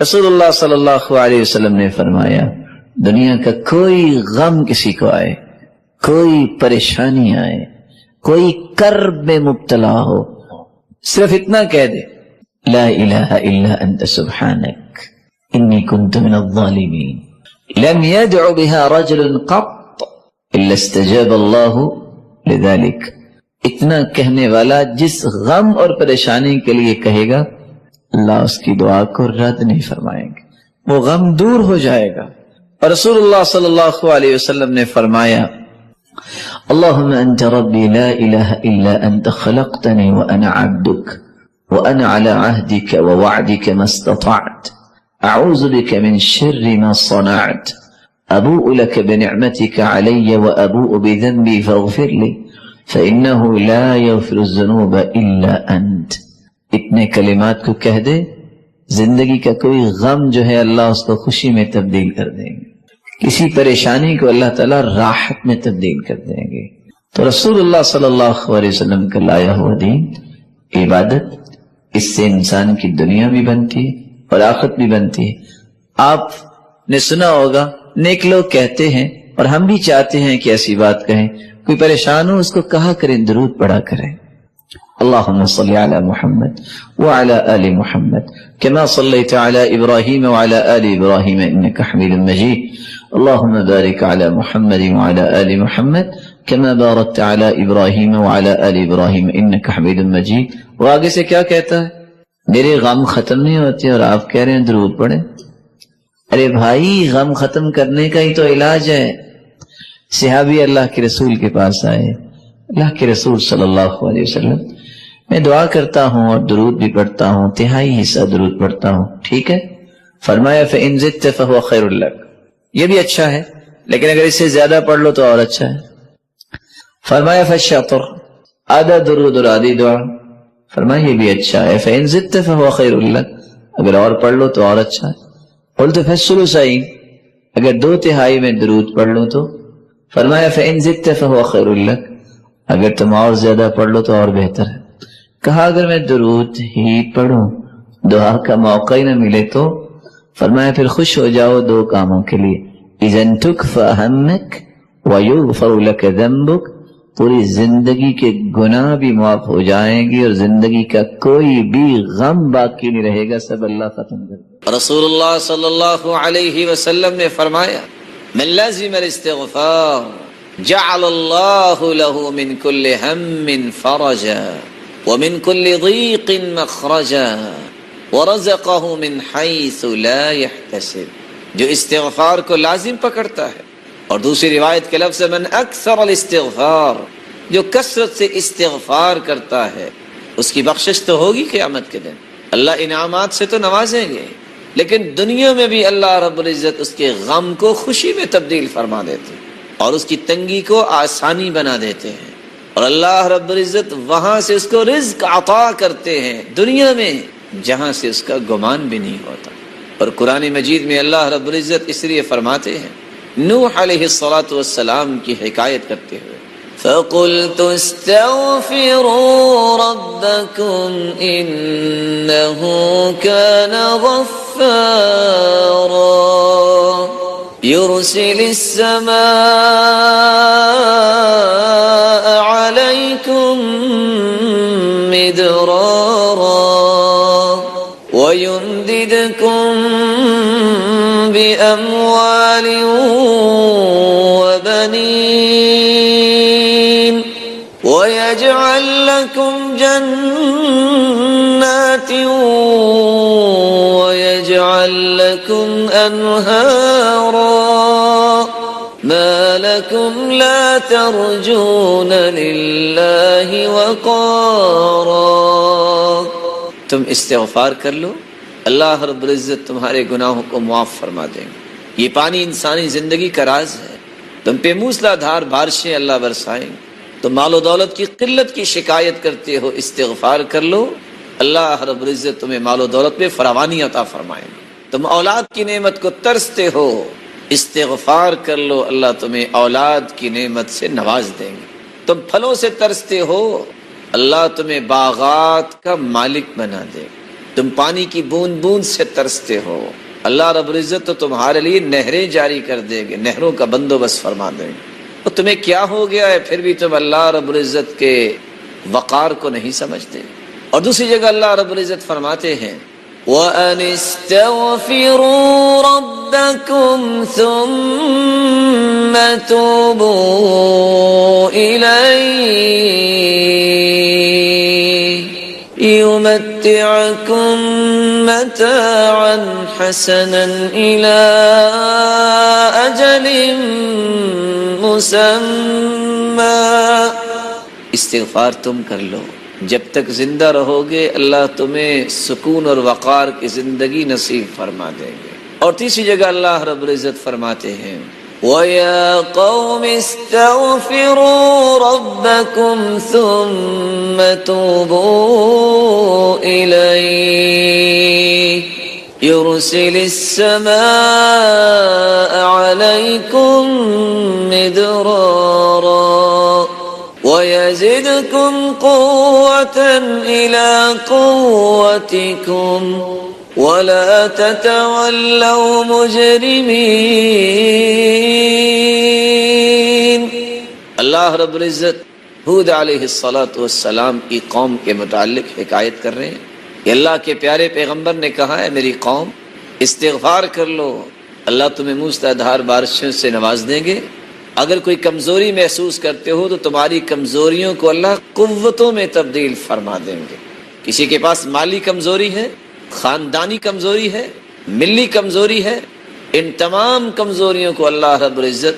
رسول اللہ صلی اللہ علیہ وسلم نے فرمایا دنیا کا کوئی غم کسی کو آئے، کوئی پریشانی آئے، کوئی کرب میں مبتلا ہو، صرف اتنا کہہ دے لا الہ الا انت سبحانک انی کنت من الظالمین لم يدع بها رجل قط الا استجاب اللہ لذلك۔ اتنا کہنے والا جس غم اور پریشانی کے لیے کہے گا اللہ اس کی دعا کو رد نہیں فرمائیں گے، وہ غم دور ہو جائے گا۔ اور رسول اللہ صلی اللہ علیہ وسلم نے فرمایا اللہم انت ربی لا الہ الا انت خلقتنی وانا عبدک وانا على عهدك ووعدك ما استطعت اعوذ بك من شر ما صنعت ابوء لك بنعمتك علي وابوء بذنبي فاغفر لي فانه لا يغفر الذنوب الا انت۔ اتنے کلمات کو کہہ دے، زندگی کا کوئی غم جو ہے اللہ اس کو خوشی میں تبدیل کر دیں گے، کسی پریشانی کو اللہ تعالیٰ راحت میں تبدیل کر دیں گے۔ تو رسول اللہ صلی اللہ علیہ وسلم کا لایا ہوا دین عبادت، اس سے انسان کی دنیا بھی بنتی ہے اور آخرت بھی بنتی ہے۔ آپ نے سنا ہوگا نیک لوگ کہتے ہیں اور ہم بھی چاہتے ہیں کہ ایسی بات کہیں، کوئی پریشان ہو اس کو کہا کریں، درود پڑھا کریں اللهم صل على محمد وعلى آل محمد كما صليت على إبراهيم وعلى آل إبراهيم إنك حميد مجيد اللهم بارك على محمد وعلى آل محمد كما باركت على إبراهيم وعلى آل إبراهيم إنك حميد مجيد۔ وہ آگے سے کیا کہتا ہے؟ میرے غم ختم نہیں ہوتے اور آپ کہہ رہے ہیں درود پڑھیں۔ ارے بھائی غم ختم کرنے کا ہی تو علاج ہے۔ صحابی اللہ کے رسول کے پاس آئے، اللہ کے رسول صلی اللہ علیہ وسلم میں دعا کرتا ہوں اور درود بھی پڑھتا ہوں، تہائی حصہ درود پڑھتا ہوں، ٹھیک ہے؟ فرمایا فَإِن زِدْتَ فَهُوَ خَيْرٌ لَكَ، یہ بھی اچھا ہے لیکن اگر اس سے زیادہ پڑھ لو تو اور اچھا ہے۔ فرمایا فَالشَّطْرُ، آدھا درود اور آدھی دعا، فرمایا یہ بھی اچھا ہے۔ فَإِن زِدْتَ فَهُوَ خَيْرٌ لَكَ، اگر اور پڑھ لو تو اور اچھا ہے۔ قُلْتُ فَالثُّلُثَيْنِ، اگر دو تہائی میں درود پڑھ لو تو۔ فرمایا فَإِن زِدْتَ فَهُوَ خَيْرٌ لَكَ، اگر تم اور زیادہ پڑھ لو تو اور بہتر ہے۔ کہا اگر میں درود ہی پڑھوں دعا کا موقع ہی نہ ملے تو؟ فرمایا پھر خوش ہو جاؤ دو کاموں کے لیے، اذن تکفى ہمک ویغفر لک ذنبک، پوری زندگی کے گناہ بھی معاف ہو جائیں گے اور زندگی کا کوئی بھی غم باقی نہیں رہے گا، سب اللہ ختم کر دے۔ رسول اللہ صلی اللہ علیہ وسلم نے فرمایا من لازم الاستغفار جعل اللہ له من كل هم فرجا ومن كل ضيق مخرجا ورزقه من حيث لا يحتسب، جو استغفار کو لازم پکڑتا ہے۔ اور دوسری روایت کے لفظ من اکثر الاستغفار، جو کثرت سے استغفار کرتا ہے اس کی بخشش تو ہوگی قیامت کے دن، اللہ انعامات سے تو نوازیں گے، لیکن دنیا میں بھی اللہ رب العزت اس کے غم کو خوشی میں تبدیل فرما دیتے ہیں اور اس کی تنگی کو آسانی بنا دیتے ہیں، اور اللہ رب العزت وہاں سے اس کو رزق عطا کرتے ہیں دنیا میں جہاں سے اس کا گمان بھی نہیں ہوتا۔ اور قرآن مجید میں اللہ رب العزت اس لیے فرماتے ہیں نوح علیہ السلام کی حکایت کرتے ہوئے فَقُلْتُ اسْتَغْفِرُوا رَبَّكُمْ إِنَّهُ كَانَ غَفَّارًا يُرْسِلِ السَّمَاءَ عَلَيْكُمْ مِدْرَارًا وَيُمْدِدْكُمْ بِأَمْوَالٍ وَبَنِينَ وَيَجْعَلْ لَكُمْ جَنَّاتٍ وَيَجْعَلْ لَكُمْ أَنْهَارًا مَا لَكُمْ لَا تَرْجُونَ لِلَّهِ وَقَارًا۔ تم استغفار کر لو، اللہ رب العزت تمہارے گناہوں کو معاف فرما دیں گے۔ یہ پانی انسانی زندگی کا راز ہے، تم پہ موسلا دھار بارشیں اللہ برسائیں گے۔ تم مال و دولت کی قلت کی شکایت کرتے ہو، استغفار کر لو، اللہ رب العزت تمہیں مال و دولت میں فراوانی عطا فرمائیں گے۔ تم اولاد کی نعمت کو ترستے ہو، استغفار کر لو، اللہ تمہیں اولاد کی نعمت سے نواز دیں گے۔ تم پھلوں سے ترستے ہو، اللہ تمہیں باغات کا مالک بنا دے۔ تم پانی کی بوند بوند سے ترستے ہو، اللہ رب العزت تو تمہارے لیے نہریں جاری کر دے گے، نہروں کا بندوبست فرما دیں گے۔ تو تمہیں کیا ہو گیا ہے پھر بھی تم اللہ رب العزت کے وقار کو نہیں سمجھتے؟ اور دوسری جگہ اللہ رب العزت فرماتے ہیں وَأَنِ اسْتَغْفِرُوا رَبَّكُمْ ثُمَّ تُوبُوا إِلَيْهِ يُمَتِّعْكُمْ مَتَاعًا حَسَنًا إِلَى أَجَلٍ مُّسَمًّى۔ استغفار تم کر لو، جب تک زندہ رہو گے اللہ تمہیں سکون اور وقار کی زندگی نصیب فرما دیں گے۔ اور تیسری جگہ اللہ رب العزت فرماتے ہیں وَيَا قَوْمِ اسْتَغْفِرُوا رَبَّكُمْ ثُمَّ تُوبُوا إِلَيْهِ يُرْسِلِ السَّمَاءَ عَلَيْكُمْ مِدْرَارًا وَيَزِدْكُمْ قُوَّةً إِلَى قُوَّتِكُمْ وَلَا تَتَوَلَّوْا مُجْرِمِينَ۔ اللہ رب العزت ہود علیہ السلام کی قوم کے متعلق حکایت کر رہے ہیں کہ اللہ کے پیارے پیغمبر نے کہا ہے میری قوم استغفار کر لو، اللہ تمہیں موسلادھار بارشوں سے نواز دیں گے۔ اگر کوئی کمزوری محسوس کرتے ہو تو تمہاری کمزوریوں کو اللہ قوتوں میں تبدیل فرما دیں گے۔ کسی کے پاس مالی کمزوری ہے، خاندانی کمزوری ہے، ملی کمزوری ہے، ان تمام کمزوریوں کو اللہ رب العزت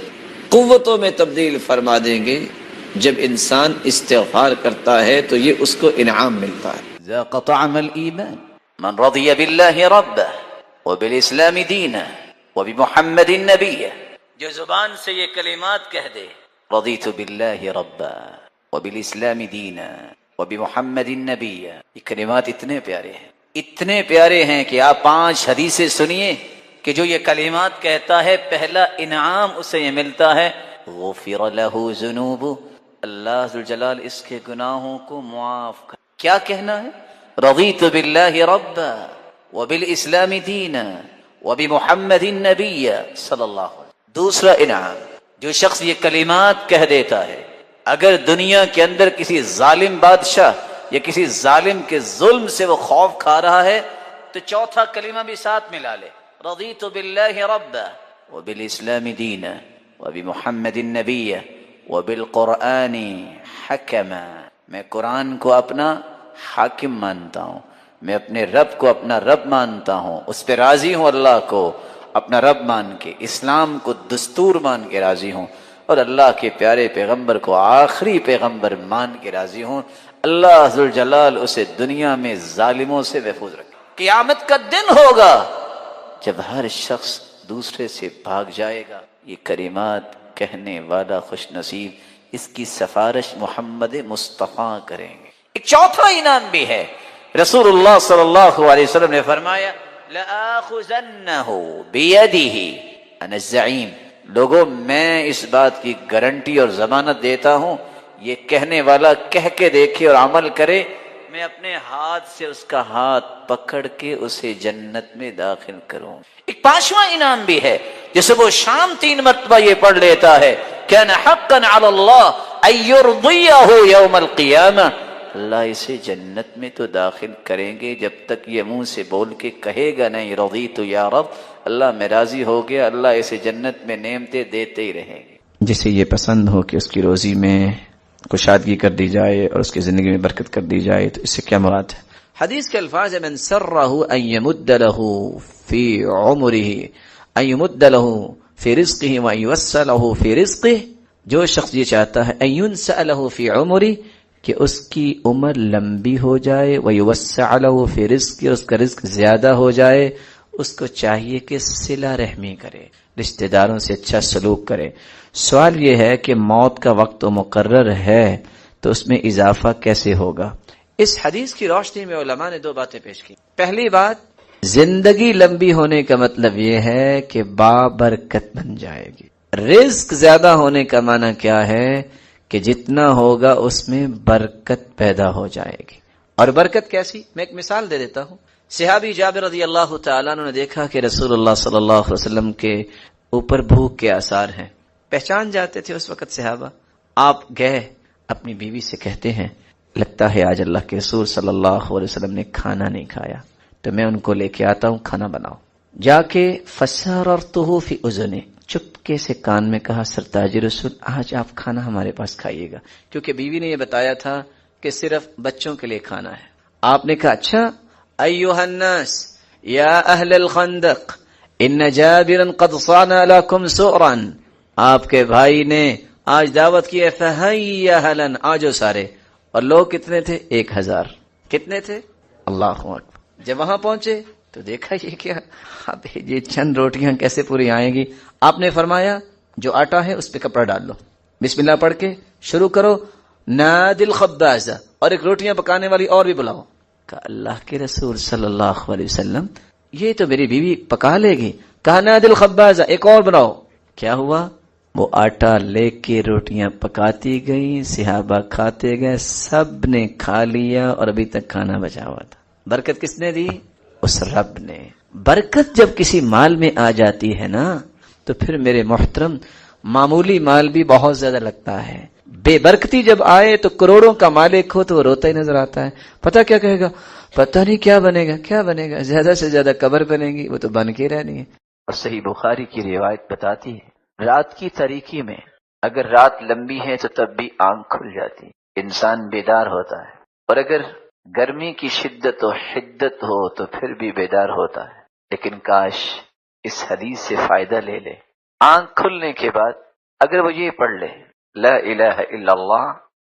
قوتوں میں تبدیل فرما دیں گے۔ جب انسان استغفار کرتا ہے تو یہ اس کو انعام ملتا ہے۔ ذاق طعم الإيمان من رضي بالله ربه وبالإسلام دينا وبمحمد نبيا، جو زبان سے یہ کلمات کہہ دے رضیت باللہ ربا وبالاسلام دینا وبمحمد نبیا، یہ کلمات اتنے پیارے ہیں کہ آپ 5 حدیثیں سنیے کہ جو یہ کلمات کہتا ہے پہلا انعام اسے یہ ملتا ہے غفر له ذنوبہ، اللہ ذوالجلال اس کے گناہوں کو معاف کر۔ کیا کہنا ہے؟ رضیت باللہ ربا وبالاسلام دینا وبمحمد نبیا صلی اللہ علیہ وسلم۔ دوسرا انعام، جو شخص یہ کلمات کہہ دیتا ہے اگر دنیا کے اندر کسی ظالم بادشاہ یا کسی ظالم کے ظلم سے وہ خوف کھا رہا ہے تو چوتھا کلمہ بھی ساتھ ملا لے، رضیت باللہ ربا وبالاسلام دینا وبمحمد نبیا وبالقرآن حکما، میں قرآن کو اپنا حاکم مانتا ہوں، میں اپنے رب کو اپنا رب مانتا ہوں، اس پہ راضی ہوں، اللہ کو اپنا رب مان کے، اسلام کو دستور مان کے راضی ہوں، اور اللہ کے پیارے پیغمبر کو آخری پیغمبر مان کے راضی ہوں۔ اللہ ذوالجلال اسے دنیا میں ظالموں سے محفوظ رکھے۔ قیامت کا دن ہوگا جب ہر شخص دوسرے سے بھاگ جائے گا، یہ کلمات کہنے والا خوش نصیب اس کی سفارش محمد مصطفیٰ کریں گے۔ ایک چوتھا انعام بھی ہے، رسول اللہ صلی اللہ علیہ وسلم نے فرمایا لَآخُذَنَّهُ بِيَدِهِ أَنَا الزَّعِيمُ، لوگوں میں اس بات کی گارنٹی اور ضمانت دیتا ہوں، یہ کہنے والا کہہ کے دیکھے اور عمل کرے، میں اپنے ہاتھ سے اس کا ہاتھ پکڑ کے اسے جنت میں داخل کروں۔ ایک 5واں انعام بھی ہے جسے وہ شام 3 مرتبہ یہ پڑھ لیتا ہے كَانَ حَقًّا عَلَى اللَّهِ أَن يُرْضِيَهُ يَوْمَ الْقِيَامَةِ، اللہ اسے جنت میں تو داخل کریں گے جب تک یہ منہ سے بول کے کہے گا نہیں رضیت یا رب، اللہ میں راضی ہو گیا، اللہ اسے جنت میں نعمتیں دیتے ہی رہیں گے۔ جسے یہ پسند ہو کہ اس کی روزی میں کشادگی کر دی جائے اور اس کی زندگی میں برکت کر دی جائے، تو اس سے کیا مراد ہے؟ حدیث کے الفاظ ہے من سرہ ان یمد لہ فی عمرہ ان یمد لہ فی رزقہ وان یوسع لہ فی رزقہ، جو شخص یہ چاہتا ہے ان ینسع لہ فی عمرہ کہ اس کی عمر لمبی ہو جائے، ویوسع لہ فی رزقہ، اس کا رزق زیادہ ہو جائے، اس کو چاہیے کہ صلہ رحمی کرے، رشتہ داروں سے اچھا سلوک کرے۔ سوال یہ ہے کہ موت کا وقت تو مقرر ہے تو اس میں اضافہ کیسے ہوگا؟ اس حدیث کی روشنی میں علماء نے 2 باتیں پیش کی۔ پہلی بات، زندگی لمبی ہونے کا مطلب یہ ہے کہ بابرکت بن جائے گی۔ رزق زیادہ ہونے کا معنی کیا ہے؟ کہ جتنا ہوگا اس میں برکت پیدا ہو جائے گی۔ اور برکت کیسی؟ میں ایک مثال دے دیتا ہوں۔ صحابی جابر رضی اللہ تعالیٰ عنہ نے دیکھا کہ رسول اللہ صلی اللہ علیہ وسلم کے اوپر بھوک کے آثار ہیں، پہچان جاتے تھے اس وقت صحابہ۔ آپ گئے اپنی بیوی سے کہتے ہیں لگتا ہے آج اللہ کے رسول صلی اللہ علیہ وسلم نے کھانا نہیں کھایا، تو میں ان کو لے کے آتا ہوں، کھانا بناؤ۔ جا کے فسررتہ فی اذنہ، چپکے سے کان میں کہا سرتاج رسول آج آپ کھانا ہمارے پاس کھائیے گا، کیونکہ بیوی نے یہ بتایا تھا کہ صرف بچوں کے لیے کھانا ہے۔ آپ نے کہا اچھا ایھا الناس یا اہل الخندق ان جابرا قد صنع لکم سؤرا، آپ کے بھائی نے آج دعوت کی ہے، فہیّا اہلا، آجو سارے۔ اور لوگ کتنے تھے؟ 1000۔ کتنے تھے؟ اللہ اکبر۔ جب وہاں پہنچے تو دیکھا یہ کیا، اب یہ چند روٹیاں کیسے پوری آئیں گی؟ آپ نے فرمایا جو آٹا ہے اس پہ کپڑا ڈال لو، بسم اللہ پڑھ کے شروع کرو، نادی الخبازہ، اور ایک روٹیاں پکانے والی اور بھی بلاؤ۔ کہا اللہ کے رسول صلی اللہ علیہ وسلم یہ تو میری بیوی پکا لے گی۔ کہا نادی الخبازہ، ایک اور بناؤ۔ کیا ہوا؟ وہ آٹا لے کے روٹیاں پکاتی گئی، صحابہ کھاتے گئے، سب نے کھا لیا اور ابھی تک کھانا بچا ہوا تھا۔ برکت کس نے دی؟ اس رب نے۔ برکت جب کسی مال میں آ جاتی ہے نا تو پھر میرے محترم معمولی مال بھی بہت زیادہ لگتا ہے۔ بے برکتی جب آئے تو کروڑوں کا مالک ہو تو وہ روتا ہی نظر آتا ہے۔ پتہ کیا کہے گا؟ پتہ نہیں کیا بنے گا، کیا بنے گا، زیادہ سے زیادہ قبر بنے گی، وہ تو بن کے رہنی ہے۔ اور صحیح بخاری کی روایت بتاتی ہے رات کی تاریکی میں اگر رات لمبی ہے تو تب بھی آنکھ کھل جاتی، انسان بیدار ہوتا ہے، اور اگر گرمی کی شدت و حدت ہو تو پھر بھی بیدار ہوتا ہے۔ لیکن کاش اس حدیث سے فائدہ لے لے، آنکھ کھلنے کے بعد اگر وہ یہ پڑھ لے لا الہ الا اللہ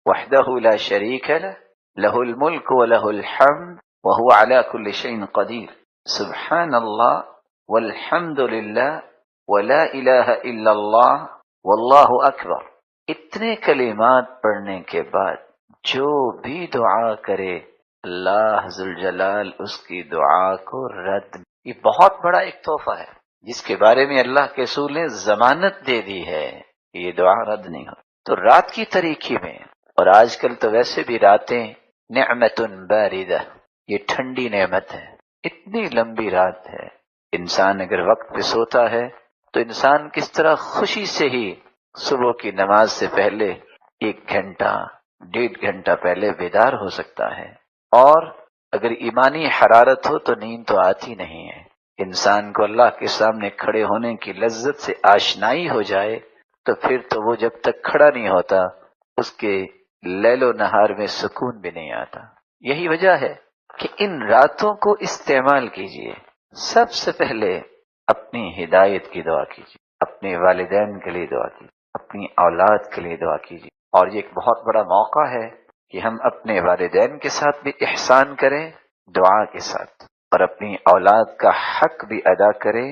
وحدہ لا شریک لہ لہ الملک ولہ الحمد وہو علی کل شیء قدیر، سبحان اللہ والحمد للہ ولا الہ الا اللہ واللہ اکبر، اتنے کلمات پڑھنے کے بعد جو بھی دعا کرے اللہ ذوالجلال اس کی دعا کو رد۔ یہ بہت بڑا ایک تحفہ ہے جس کے بارے میں اللہ کے رسول نے ضمانت دے دی ہے کہ یہ دعا رد نہیں ہو۔ تو رات کی تاریکی میں، اور آج کل تو ویسے بھی راتیں نعمت باردہ، یہ ٹھنڈی نعمت ہے، اتنی لمبی رات ہے، انسان اگر وقت پہ سوتا ہے تو انسان کس طرح خوشی سے ہی صبح کی نماز سے پہلے 1 گھنٹہ 1.5 گھنٹہ پہلے بیدار ہو سکتا ہے، اور اگر ایمانی حرارت ہو تو نیند تو آتی نہیں ہے۔ انسان کو اللہ کے سامنے کھڑے ہونے کی لذت سے آشنائی ہو جائے تو پھر تو وہ جب تک کھڑا نہیں ہوتا اس کے لیل و نہار میں سکون بھی نہیں آتا۔ یہی وجہ ہے کہ ان راتوں کو استعمال کیجئے۔ سب سے پہلے اپنی ہدایت کی دعا کیجیے، اپنے والدین کے لیے دعا کیجیے، اپنی اولاد کے لیے دعا کیجیے، اور یہ ایک بہت بڑا موقع ہے کہ ہم اپنے والدین کے ساتھ بھی احسان کریں دعا کے ساتھ، اور اپنی اولاد کا حق بھی ادا کریں،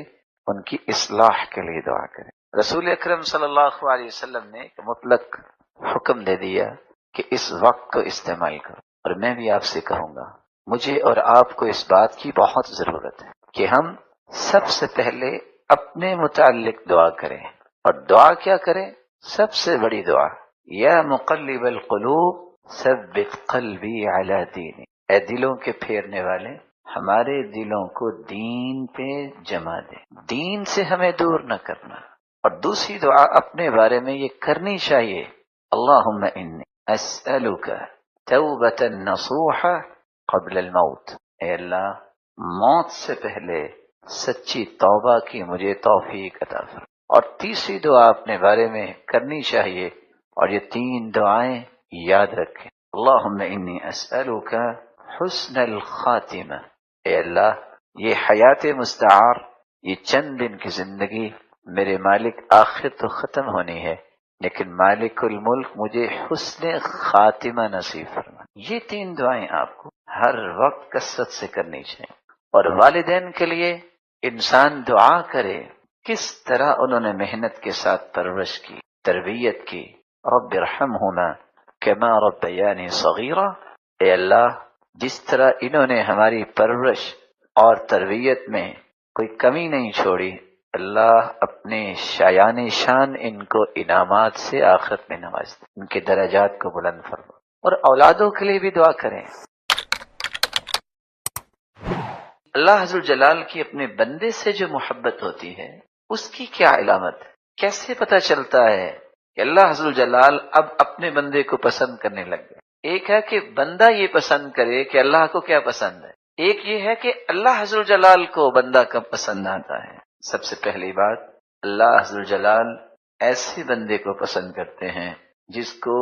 ان کی اصلاح کے لیے دعا کریں۔ رسول اکرم صلی اللہ علیہ وسلم نے ایک مطلق حکم دے دیا کہ اس وقت کو استعمال کرو، اور میں بھی آپ سے کہوں گا مجھے اور آپ کو اس بات کی بہت ضرورت ہے کہ ہم سب سے پہلے اپنے متعلق دعا کریں، اور دعا کیا کریں؟ سب سے بڑی دعا یا مقلب القلوب ثبت قلبی علی دینی، اے دلوں کے پھیرنے والے ہمارے دلوں کو دین پہ جما دے، دین سے ہمیں دور نہ کرنا۔ اور دوسری دعا اپنے بارے میں یہ کرنی چاہیے، اللہم انی اسألک توبۃ نصوحا قبل الموت، اے اللہ موت سے پہلے سچی توبہ کی مجھے توفیق عطا فرما۔ اور تیسری دعا اپنے بارے میں کرنی چاہیے، اور یہ 3 دعائیں یاد رکھیں، اللہم انی اسألک حسن الخاتمہ، اے اللہ یہ حیات مستعار، یہ چند دن کی زندگی میرے مالک آخر تو ختم ہونی ہے، لیکن مالک الملک مجھے حسن خاتمہ نصیب فرما۔ یہ 3 دعائیں آپ کو ہر وقت کثرت سے کرنی چاہیے۔ اور والدین کے لیے انسان دعا کرے، کس طرح انہوں نے محنت کے ساتھ پرورش کی، تربیت کی، رب ارحمہما کما ربیانی صغیرہ، اے اللہ جس طرح انہوں نے ہماری پرورش اور تربیت میں کوئی کمی نہیں چھوڑی، اللہ اپنے شایان شان ان کو انعامات سے آخرت میں نواز دے، ان کے درجات کو بلند فرما۔ اور اولادوں کے لیے بھی دعا کریں۔ اللہ حضر جلال کی اپنے بندے سے جو محبت ہوتی ہے اس کی کیا علامت ہے؟ کیسے پتہ چلتا ہے کہ اللہ حضر جلال اب اپنے بندے کو پسند کرنے لگ گئے؟ ایک ہے کہ بندہ یہ پسند کرے کہ اللہ کو کیا پسند ہے، ایک یہ ہے کہ اللہ حضر جلال کو بندہ کب پسند آتا ہے۔ سب سے پہلی بات، اللہ حضر جلال ایسے بندے کو پسند کرتے ہیں جس کو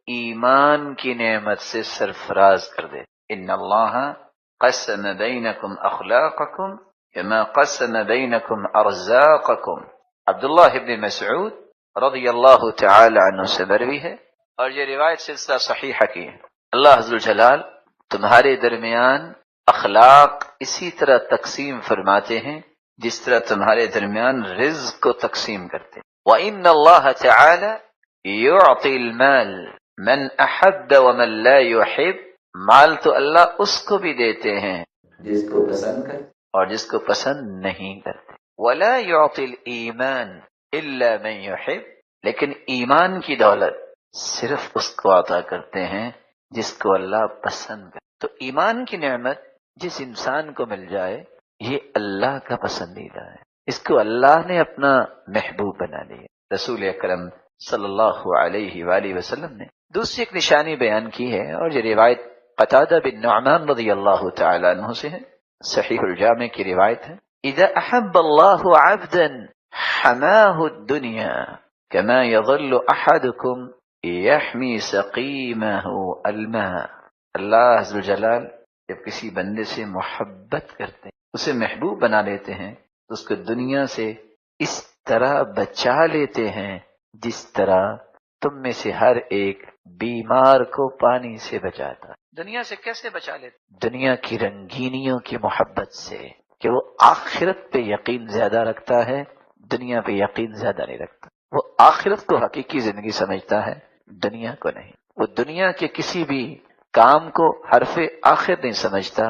ایمان کی نعمت سے سرفراز کر دے۔ ان اللہ قسم بینکم اخلاقکم کما قسم بینکم ارزاقکم۔ عبداللہ ابن مسعود رضی اللہ تعالی عنہ سے مروی ہے، اور یہ روایت سلسلہ صحیحہ کی ہے، اللہ حضر جلال تمہارے درمیان اخلاق اسی طرح تقسیم فرماتے ہیں جس طرح تمہارے درمیان رزق کو تقسیم کرتے ہیں۔ وَإِنَّ اللَّهَ تَعَالَى يُعْطِي الْمَالِ مَنْ أَحَبَّ وَمَنْ لَا يُحِبْ۔ مال تو اللہ اس کو بھی دیتے ہیں جس کو پسند کرتے اور جس کو پسند نہیں کرتے۔ وَلَا يُعْطِي الْإِيمَانِ إِلَّا مَنْ يُحِبْ۔ لیکن ایمان کی دولت صرف اس کو عطا کرتے ہیں جس کو اللہ پسند کرے۔ تو ایمان کی نعمت جس انسان کو مل جائے یہ اللہ کا پسندیدہ ہے، اس کو اللہ نے اپنا محبوب بنا لیا۔ رسول اکرم صلی اللہ علیہ وآلہ وسلم نے دوسری ایک نشانی بیان کی ہے، اور یہ روایت قتادہ بن نعمان رضی اللہ تعالی عنہ سے ہے، صحیح الجامع کی روایت ہے۔ اذا احب اللہ عبدا حماہ الدنیا كما يظل احدكم يحمي سقيمه الماء۔ اللہ عز و جلال جب کسی بندے سے محبت کرتے ہیں، اسے محبوب بنا لیتے ہیں، تو اس کو دنیا سے اس طرح بچا لیتے ہیں جس طرح تم میں سے ہر ایک بیمار کو پانی سے بچاتا ہے۔ دنیا سے کیسے بچا لیتے؟ دنیا کی رنگینیوں کی محبت سے، کہ وہ آخرت پہ یقین زیادہ رکھتا ہے، دنیا پہ یقین زیادہ نہیں رکھتا۔ وہ آخرت کو حقیقی زندگی سمجھتا ہے، دنیا کو نہیں۔ وہ دنیا کے کسی بھی کام کو حرف آخر نہیں سمجھتا،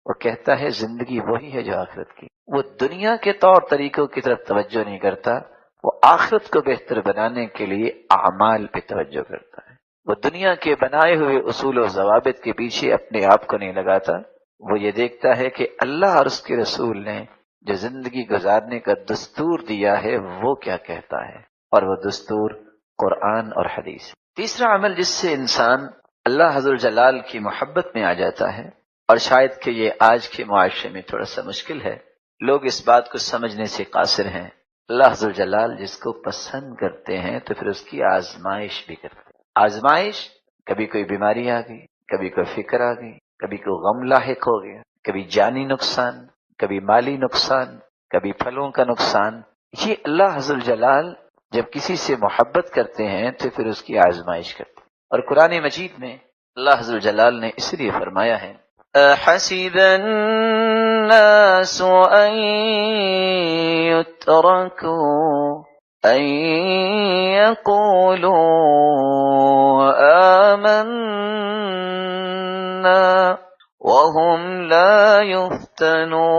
وہ کہتا ہے زندگی وہی ہے جو آخرت کی۔ وہ دنیا کے طور طریقوں کی طرف توجہ نہیں کرتا، وہ آخرت کو بہتر بنانے کے لیے اعمال پہ توجہ کرتا ہے۔ وہ دنیا کے بنائے ہوئے اصول و ضوابط کے پیچھے اپنے آپ کو نہیں لگاتا، وہ یہ دیکھتا ہے کہ اللہ اور اس کے رسول نے جو زندگی گزارنے کا دستور دیا ہے وہ کیا کہتا ہے، اور وہ دستور قرآن اور حدیث۔ تیسرا عمل جس سے انسان اللہ حضر جلال کی محبت میں آ جاتا ہے، اور شاید کہ یہ آج کے معاشرے میں تھوڑا سا مشکل ہے، لوگ اس بات کو سمجھنے سے قاصر ہیں، اللہ حضر جلال جس کو پسند کرتے ہیں تو پھر اس کی آزمائش بھی کرتے ہیں۔ آزمائش، کبھی کوئی بیماری آ گئی، کبھی کوئی فکر آ گئی، کبھی کوئی غم لاحق ہو گیا، کبھی جانی نقصان، کبھی مالی نقصان، کبھی پھلوں کا نقصان۔ یہ اللہ حضر جلال جب کسی سے محبت کرتے ہیں تو پھر اس کی آزمائش کرتے ہیں۔ اور قرآن مجید میں اللہ حضر جلال نے اس لیے فرمایا ہے، احسب الناس ان يتركوا ان يقولوا آمنا وهم لا يفتنون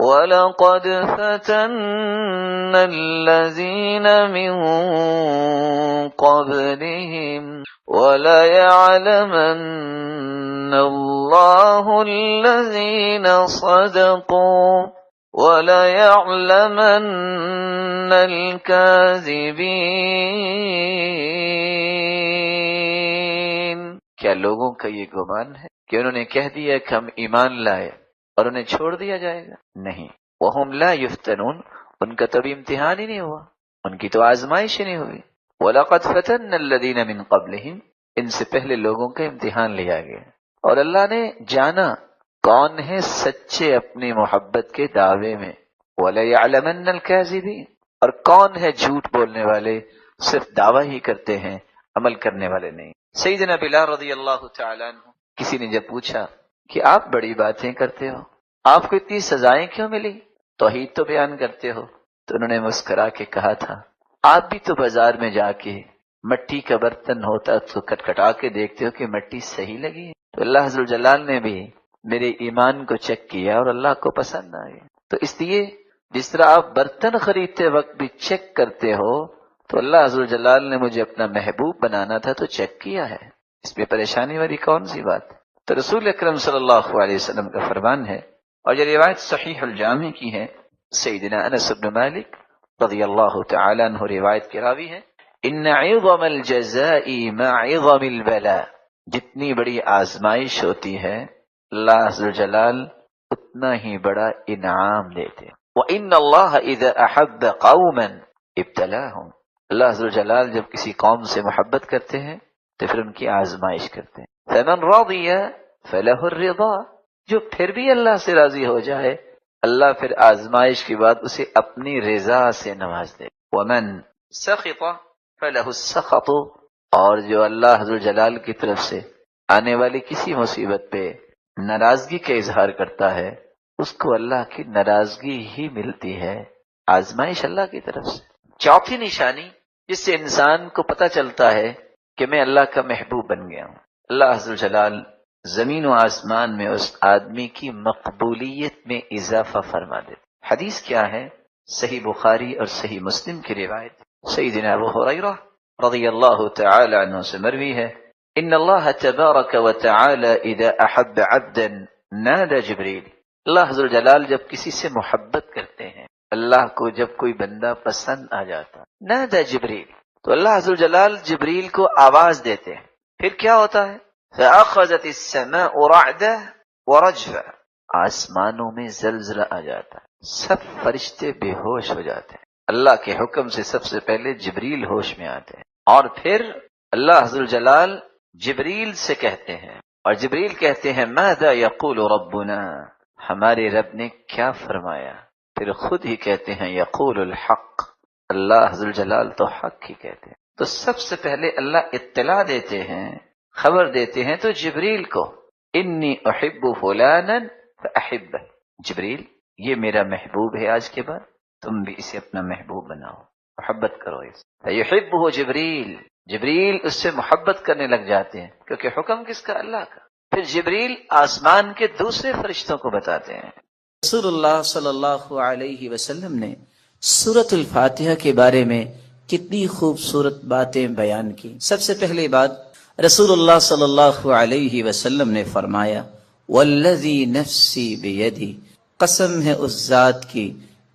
وَلَقَدْ فَتَنَّا الَّذِينَ مِن قَبْلِهِمْ وَلَيَعْلَمَنَّ اللَّهُ الَّذِينَ صَدَقُوا وَلَيَعْلَمَنَّ الْكَاذِبِينَ۔ کیا لوگوں کا یہ گمان ہے کہ انہوں نے کہہ دیا کہ ہم ایمان لائے اور انہیں چھوڑ دیا جائے گا؟ نہیں، وَهُمْ لَا يُفْتَنُونَ، ان کا تو ابھی امتحان ہی نہیں ہوا، ان کی تو آزمائش ہی نہیں ہوئی۔ وَلَقَدْ فَتَنَّا الَّذِينَ مِن قَبْلِهِمْ، ان سے پہلے لوگوں کا امتحان لیا گیا، اور اللہ نے جانا کون ہے سچے اپنی محبت کے دعوے میں، وَلَيَعْلَمَنَّ الْكَاذِبِينَ، اور کون ہے جھوٹ بولنے والے، صرف دعویٰ ہی کرتے ہیں، عمل کرنے والے نہیں۔ سیدنا بلال رضی اللہ تعالیٰ عنہ، کسی نے جب پوچھا کہ آپ بڑی باتیں کرتے ہو، آپ کو اتنی سزائیں کیوں ملی، توحید تو بیان کرتے ہو، تو انہوں نے مسکرا کے کہا تھا، آپ بھی تو بازار میں جا کے مٹی کا برتن ہوتا تو کٹکھٹا کے دیکھتے ہو کہ مٹی صحیح لگی ہے۔ تو اللہ حضر جلال نے بھی میرے ایمان کو چیک کیا اور اللہ کو پسند آئے۔ تو اس لیے جس طرح آپ برتن خریدتے وقت بھی چیک کرتے ہو، تو اللہ حضر جلال نے مجھے اپنا محبوب بنانا تھا تو چیک کیا ہے۔ اس میں پریشانی والی کون سی بات؟ تو رسول اکرم صلی اللہ علیہ وسلم کا فرمان ہے، اور یہ روایت صحیح الجامع کی ہے، سیدنا انس بن مالک رضی اللہ تعالی عنہ روایت کے راوی ہے، ان عظم الجزاء مع عظم البلاء، جتنی بڑی آزمائش ہوتی ہے اللہ عز و جلال اتنا ہی بڑا انعام دیتے، وَإِنَّ اللَّهَ إِذَا أَحَبَّ قَوْمًا ابتلاهم، اللہ عز و جلال جب کسی قوم سے محبت کرتے ہیں تو پھر ان کی آزمائش کرتے ہیں، فَمَنْ رَضِيَ فَلَهُ الرِّضَى، جو پھر بھی اللہ سے راضی ہو جائے اللہ پھر آزمائش کے بعد اسے اپنی رضا سے نواز دے، وَمَنْ سَخِطَ فَلَهُ السَّخَطُ، اور جو اللہ عز و جلال کی طرف سے آنے والی کسی مصیبت پہ ناراضگی کا اظہار کرتا ہے اس کو اللہ کی ناراضگی ہی ملتی ہے، آزمائش اللہ کی طرف سے۔ چوتھی نشانی جس سے انسان کو پتہ چلتا ہے کہ میں اللہ کا محبوب بن گیا ہوں، اللہ عز و جلال زمین و آسمان میں اس آدمی کی مقبولیت میں اضافہ فرما دیتے۔ حدیث کیا ہے؟ صحیح بخاری اور صحیح مسلم کی روایت، سیدنا ابو ہریرہ رضی اللہ تعالی عنہ سے مروی ہے، ان اللہ تبارک و تعالی اذا احب عبدا نادى جبریل، اللہ عز و جلال جب کسی سے محبت کرتے ہیں، اللہ کو جب کوئی بندہ پسند آ جاتا نادى جبریل، تو اللہ عز و جلال جبریل کو آواز دیتے ہیں، پھر کیا ہوتا ہے؟ فأخذت السماء رعدا ورجفا، آسمانوں میں زلزلہ آ جاتا ہے، سب فرشتے بے ہوش ہو جاتے ہیں، اللہ کے حکم سے سب سے پہلے جبریل ہوش میں آتے ہیں، اور پھر اللہ عز و جلال جبریل سے کہتے ہیں، اور جبریل کہتے ہیں ماذا یقول ربنا، ہمارے رب نے کیا فرمایا؟ پھر خود ہی کہتے ہیں یقول الحق، اللہ عز و جلال تو حق ہی کہتے ہیں۔ تو سب سے پہلے اللہ اطلاع دیتے ہیں، خبر دیتے ہیں تو جبریل کو، انی احب فلانا فاحبہ، جبریل یہ میرا محبوب ہے، آج کے بعد تم بھی اسے اپنا محبوب بناؤ، محبت کرو اس فیحبہ جبریل، جبریل اس سے محبت کرنے لگ جاتے ہیں، کیونکہ حکم کس کا؟ اللہ کا۔ پھر جبریل آسمان کے دوسرے فرشتوں کو بتاتے ہیں۔ رسول اللہ صلی اللہ علیہ وسلم نے سورۃ الفاتحہ کے بارے میں کتنی خوبصورت باتیں بیان کی۔ سب سے پہلی بات، رسول اللہ صلی اللہ علیہ وسلم نے فرمایا والذی نفسی بیدی، قسم ہے اس ذات کی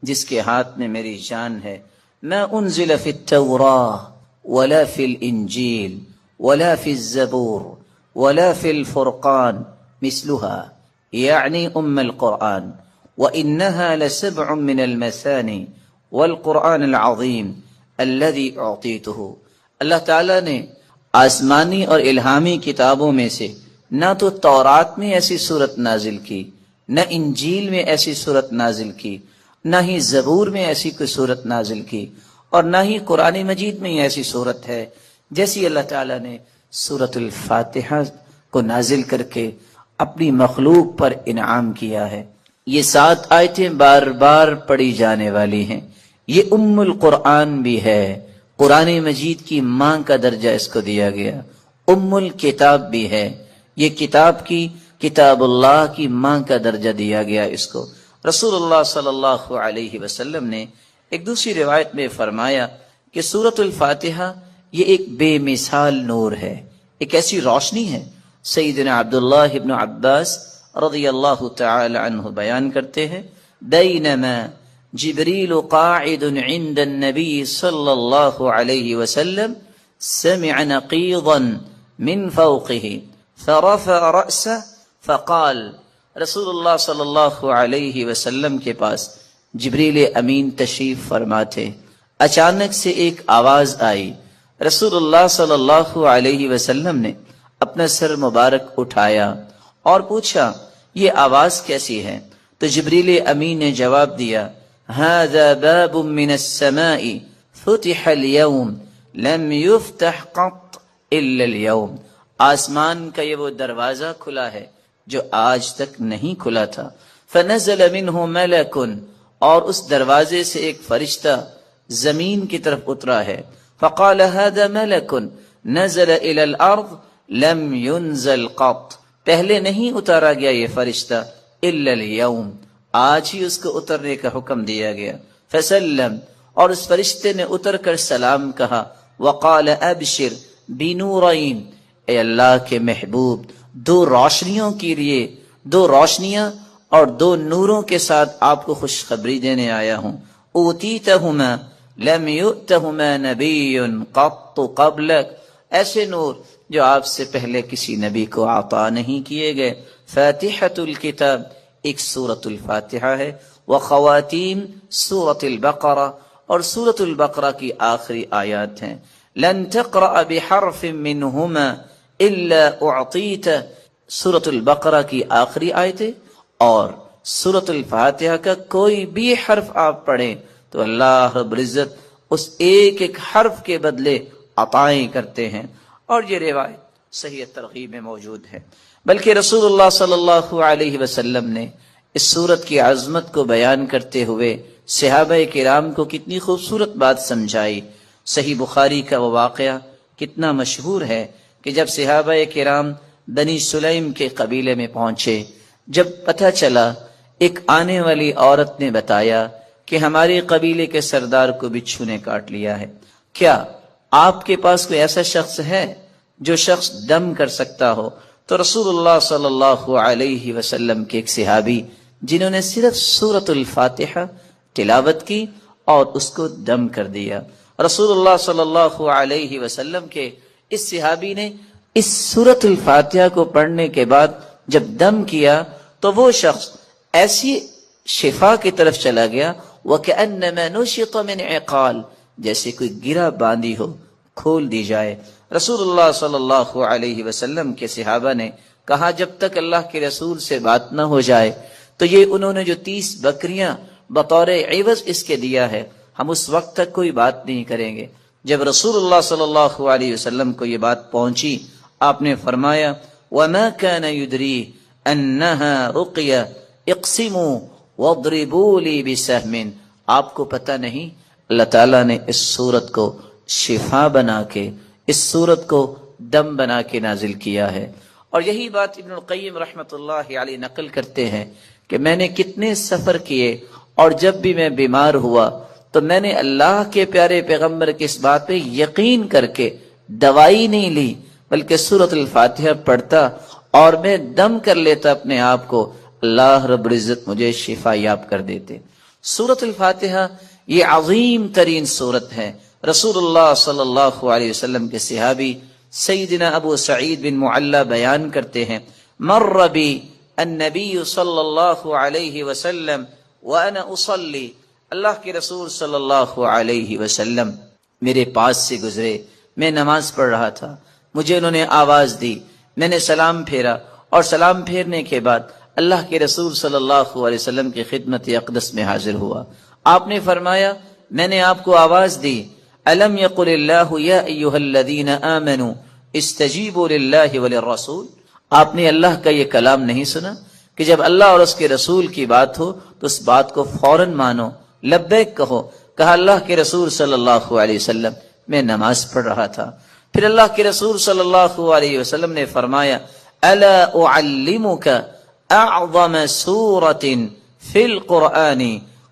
جس کے ہاتھ میں میری جان ہے، ما انزل فی التوراۃ ولا فی الانجیل ولا فی الزبور ولا فی الفرقان مثلها یعنی القرآن، وإنها لسبع من المثانی والقرآن العظیم الذي اعطیته، اللہ تعالیٰ نے آسمانی اور الہامی کتابوں میں سے نہ تو تورات میں ایسی صورت نازل کی، نہ انجیل میں ایسی صورت نازل کی، نہ ہی زبور میں ایسی کوئی صورت نازل کی، اور نہ ہی قرآن مجید میں ایسی صورت ہے جیسی اللہ تعالیٰ نے سورۃ الفاتحہ کو نازل کر کے اپنی مخلوق پر انعام کیا ہے۔ یہ 7 آیتیں بار بار پڑھی جانے والی ہیں، یہ ام القرآن بھی ہے، قرآن مجید کی ماں کا درجہ اس کو دیا گیا، ام الکتاب بھی ہے، یہ کتاب کی، کتاب اللہ کی ماں کا درجہ دیا گیا اس کو۔ رسول اللہ صلی اللہ علیہ وسلم نے ایک دوسری روایت میں فرمایا کہ سورۃ الفاتحہ یہ ایک بے مثال نور ہے، ایک ایسی روشنی ہے۔ سیدنا عبداللہ ابن عباس رضی اللہ تعالی عنہ بیان کرتے ہیں، بینما جبریل قاعد عند النبی صلی اللہ علیہ وسلم سمع نقیضا من فوقه فرفع رأسه فقال، رسول اللہ صلی اللہ علیہ وسلم کے پاس جبریل امین تشریف فرما تھے، اچانک سے ایک آواز آئی، رسول اللہ صلی اللہ علیہ وسلم نے اپنا سر مبارک اٹھایا اور پوچھا یہ آواز کیسی ہے؟ تو جبریل امین نے جواب دیا، هذا باب من السماء فتح اليوم لم يفتح قط الا اليوم، آسمان کا یہ وہ دروازہ کھلا ہے جو آج تک نہیں کھلا تھا، فنزل منه ملک، اور اس دروازے سے ایک فرشتہ زمین کی طرف اترا ہے، فقال هذا ملک نزل الى الارض لم ينزل قط، پہلے نہیں اتارا گیا یہ فرشتہ، الا اليوم، آج ہی اس کو اترنے کا حکم دیا گیا، فسلم، اور اس فرشتے نے اتر کر سلام کہا، وقال ابشر بنورین، اے اللہ کے محبوب، دو روشنیوں کے لیے، دو روشنیاں اور دو نوروں کے ساتھ آپ کو خوشخبری دینے آیا ہوں۔ اوتیتہما لم یؤتہما نبی قط قبلک، ایسے نور جو آپ سے پہلے کسی نبی کو عطا نہیں کیے گئے۔ فاتحۃ الکتاب ایک سورۃ الفاتحہ ہے، وخواتیم سورۃ البقرہ، اور سورۃ البقرہ کی آخری آیات ہیں۔ لن تقرأ بحرف منہما الا اعطیت، سورۃ البقرہ کی آخری آیتیں اور سورۃ الفاتحہ کا کوئی بھی حرف آپ پڑھیں تو اللہ رب العزت اس ایک ایک حرف کے بدلے عطائیں کرتے ہیں، اور یہ روایت صحیح ترغیب میں موجود ہے۔ بلکہ رسول اللہ صلی اللہ علیہ وسلم نے اس سورت کی عظمت کو بیان کرتے ہوئے صحابہ کرام کو کتنی خوبصورت بات سمجھائی۔ صحیح بخاری کا وہ واقعہ کتنا مشہور ہے کہ جب صحابہ کرام بنی سلیم کے قبیلے میں پہنچے، جب پتہ چلا، ایک آنے والی عورت نے بتایا کہ ہمارے قبیلے کے سردار کو بچھو نے کاٹ لیا ہے، کیا آپ کے پاس کوئی ایسا شخص ہے جو شخص دم کر سکتا ہو؟ تو رسول اللہ صلی اللہ علیہ وسلم کے ایک صحابی جنہوں نے صرف سورۃ الفاتحہ تلاوت کی اور اس کو دم کر دیا، رسول اللہ صلی اللہ علیہ وسلم کے اس صحابی نے اس سورۃ الفاتحہ کو پڑھنے کے بعد جب دم کیا تو وہ شخص ایسی شفا کی طرف چلا گیا، وَكَأَنَّمَا نُشِطَ مِنْ عِقَالٍ، جیسے کوئی گرہ باندھی ہو کھول دی جائے۔ رسول اللہ صلی اللہ علیہ وسلم کے صحابہ نے کہا جب تک اللہ کے رسول سے بات نہ ہو جائے تو یہ انہوں نے جو 30 بکریاں بطور عوض اس کے دیا ہے، ہم اس وقت تک کوئی بات نہیں کریں گے۔ جب رسول اللہ صلی اللہ علیہ وسلم کو یہ بات پہنچی، آپ نے فرمایا وَمَا كَانَ يُدْرِي أَنَّهَا رُقْيَةٌ اقْسِمُوا وَاضْرِبُوا لِي بِسَهْمٍ، آپ کو پتہ نہیں اللہ تعالیٰ نے اس صورت کو شفا بنا کے، اس صورت کو دم بنا کے نازل کیا ہے۔ اور یہی بات ابن القیم رحمۃ اللہ علیہ نقل کرتے ہیں کہ میں نے کتنے سفر کیے اور جب بھی میں بیمار ہوا تو میں نے اللہ کے پیارے پیغمبر کی اس بات پہ یقین کر کے دوائی نہیں لی، بلکہ سورۃ الفاتحہ پڑھتا اور میں دم کر لیتا اپنے آپ کو، اللہ رب العزت مجھے شفا یاب کر دیتے۔ سورۃ الفاتحہ یہ عظیم ترین سورت ہے۔ رسول اللہ صلی اللہ علیہ وسلم کے صحابی سیدنا ابو سعید بن معلی بیان کرتے ہیں، مر بی النبی صلی اللہ علیہ وسلم وانا اصلی، اللہ کے رسول صلی اللہ علیہ وسلم میرے پاس سے گزرے، میں نماز پڑھ رہا تھا، مجھے انہوں نے آواز دی، میں نے سلام پھیرا، اور سلام پھیرنے کے بعد اللہ کے رسول صلی اللہ علیہ وسلم کی خدمت اقدس میں حاضر ہوا۔ آپ نے فرمایا میں نے آپ کو آواز دی، الم یقل اللہ یا ایھا الذین آمنوا استجیبوا للہ وللرسول، آپ نے اللہ کا یہ کلام نہیں سنا کہ جب اللہ اور اس کے رسول کی بات ہو تو اس بات کو فوراً مانو، لبیک کہو۔ کہا اللہ کے رسول صلی اللہ علیہ وسلم میں نماز پڑھ رہا تھا۔ پھر اللہ کے رسول صلی اللہ علیہ وسلم نے فرمایا الا اعلمک اعظم سورۃ فی القرآن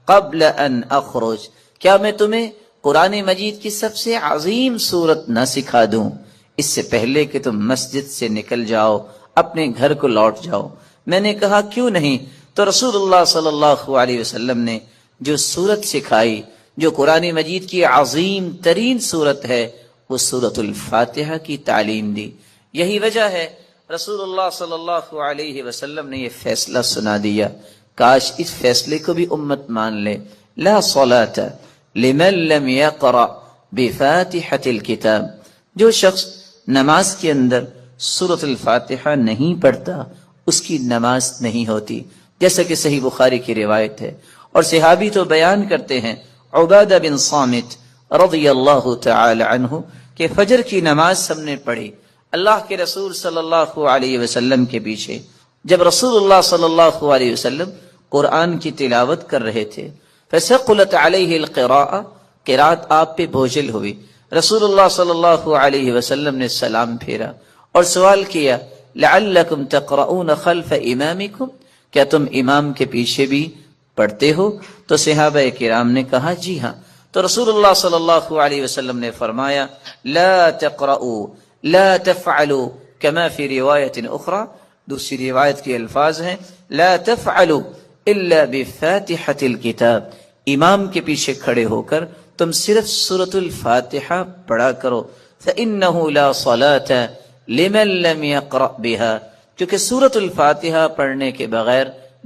قبل ان اخرج، کیا میں تمہیں قرآن مجید کی سب سے عظیم سورت نہ سکھا دوں اس سے پہلے کہ تم مسجد سے نکل جاؤ، اپنے گھر کو لوٹ جاؤ؟ میں نے کہا کیوں نہیں؟ تو رسول اللہ صلی اللہ علیہ وسلم نے جو سورت سکھائی، جو قرآن مجید کی عظیم ترین سورت ہے، وہ سورۃ الفاتحہ کی تعلیم دی۔ یہی وجہ ہے رسول اللہ صلی اللہ علیہ وسلم نے یہ فیصلہ سنا دیا، کاش اس فیصلے کو بھی امت مان لے، لا صلاۃ لمن لم یقرأ بفاتحۃ الکتاب، جو شخص نماز کے اندر سورۃ الفاتحہ نہیں پڑھتا اس کی نماز نہیں ہوتی، جیسا کہ صحیح بخاری کی روایت ہے۔ اور صحابی تو بیان کرتے ہیں، عبادہ بن صامت رضی اللہ تعالی عنہ کہ فجر کی نماز ہم نے پڑھی اللہ کے رسول صلی اللہ علیہ وسلم کے پیچھے، جب رسول اللہ صلی اللہ علیہ وسلم قرآن کی تلاوت کر رہے تھے، فثقلت علیہ القراءۃ، قرات آپ پہ بوجھل ہوئی، رسول اللہ صلی اللہ علیہ وسلم نے سلام پھیرا اور سوال کیا لعلکم تقرؤون خلف امامکم، کیا تم امام کے پیچھے بھی پڑھتے ہو؟ تو صحابہ کرام نے کہا جی ہاں۔ تو رسول اللہ صلی اللہ علیہ وسلم نے فرمایا لا تقرؤوا لا تفعلوا کما فی روایت اخری، دوسری روایت کے الفاظ ہیں لا تفعلوا الا بفاتحۃ الکتاب، امام کے پیچھے کھڑے ہو کر تم صرف سورۃ الفاتحہ پڑھا کرو، فإنہ لا صلاة لمن لم يقرأ بها، کیونکہ سورۃ الفاتحہ پڑھنے کے بغیر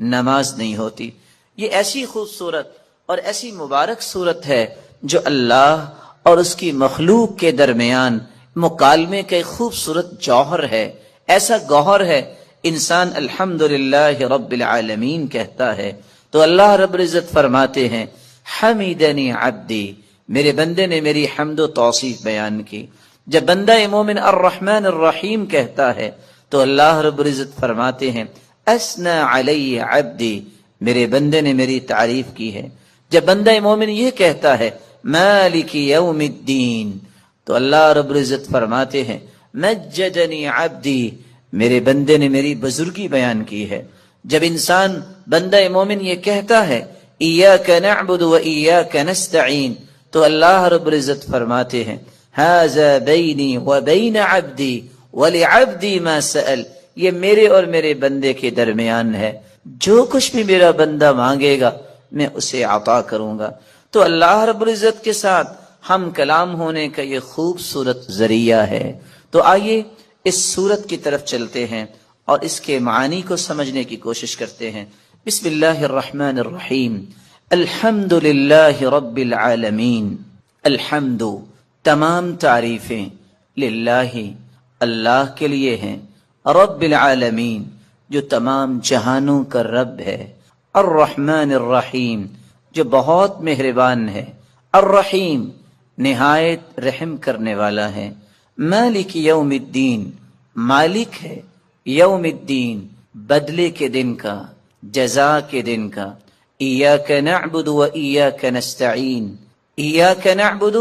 نماز نہیں ہوتی۔ یہ ایسی خوبصورت اور ایسی مبارک صورت ہے جو اللہ اور اس کی مخلوق کے درمیان مکالمے کا ایک خوبصورت جوہر ہے، ایسا گوہر ہے۔ انسان الحمدللہ رب العالمین کہتا ہے تو اللہ رب العزت فرماتے ہیں حمیدنی عبدی، میرے بندے نے میری حمد و توصیف بیان کی۔ جب بندہ مومن الرحمن الرحیم کہتا ہے تو اللہ رب العزت فرماتے ہیں اثنى علی عبدی، میرے بندے نے میری تعریف کی ہے۔ جب بندہ مومن یہ کہتا ہے مالک یوم الدین تو اللہ رب العزت فرماتے ہیں مجدنی عبدی، میرے بندے نے میری بزرگی بیان کی ہے۔ جب انسان بندہ مومن یہ کہتا ہے ایاک نعبد و ایاک نستعین تو اللہ رب العزت فرماتے ہیں ھذا بینی و بین عبدی ولعبدی ما سأل، یہ میرے اور میرے بندے کے درمیان ہے، جو کچھ بھی میرا بندہ مانگے گا میں اسے عطا کروں گا۔ تو اللہ رب العزت کے ساتھ ہم کلام ہونے کا یہ خوبصورت ذریعہ ہے۔ تو آئیے اس سورت کی طرف چلتے ہیں اور اس کے معانی کو سمجھنے کی کوشش کرتے ہیں۔ بسم اللہ الرحمن الرحیم، الحمد للہ رب العالمین، الحمد تمام تعریفیں، للہ اللہ کے لیے ہیں، رب العالمین جو تمام جہانوں کا رب ہے، الرحمن الرحیم جو بہت مہربان ہے، الرحیم نہایت رحم کرنے والا ہے، مالک یوم الدین مالک ہے، یوم الدین بدلے کے دن کا، جزا کے دن کا، ایاک نعبد و ایاک نستعین، ایاک نعبد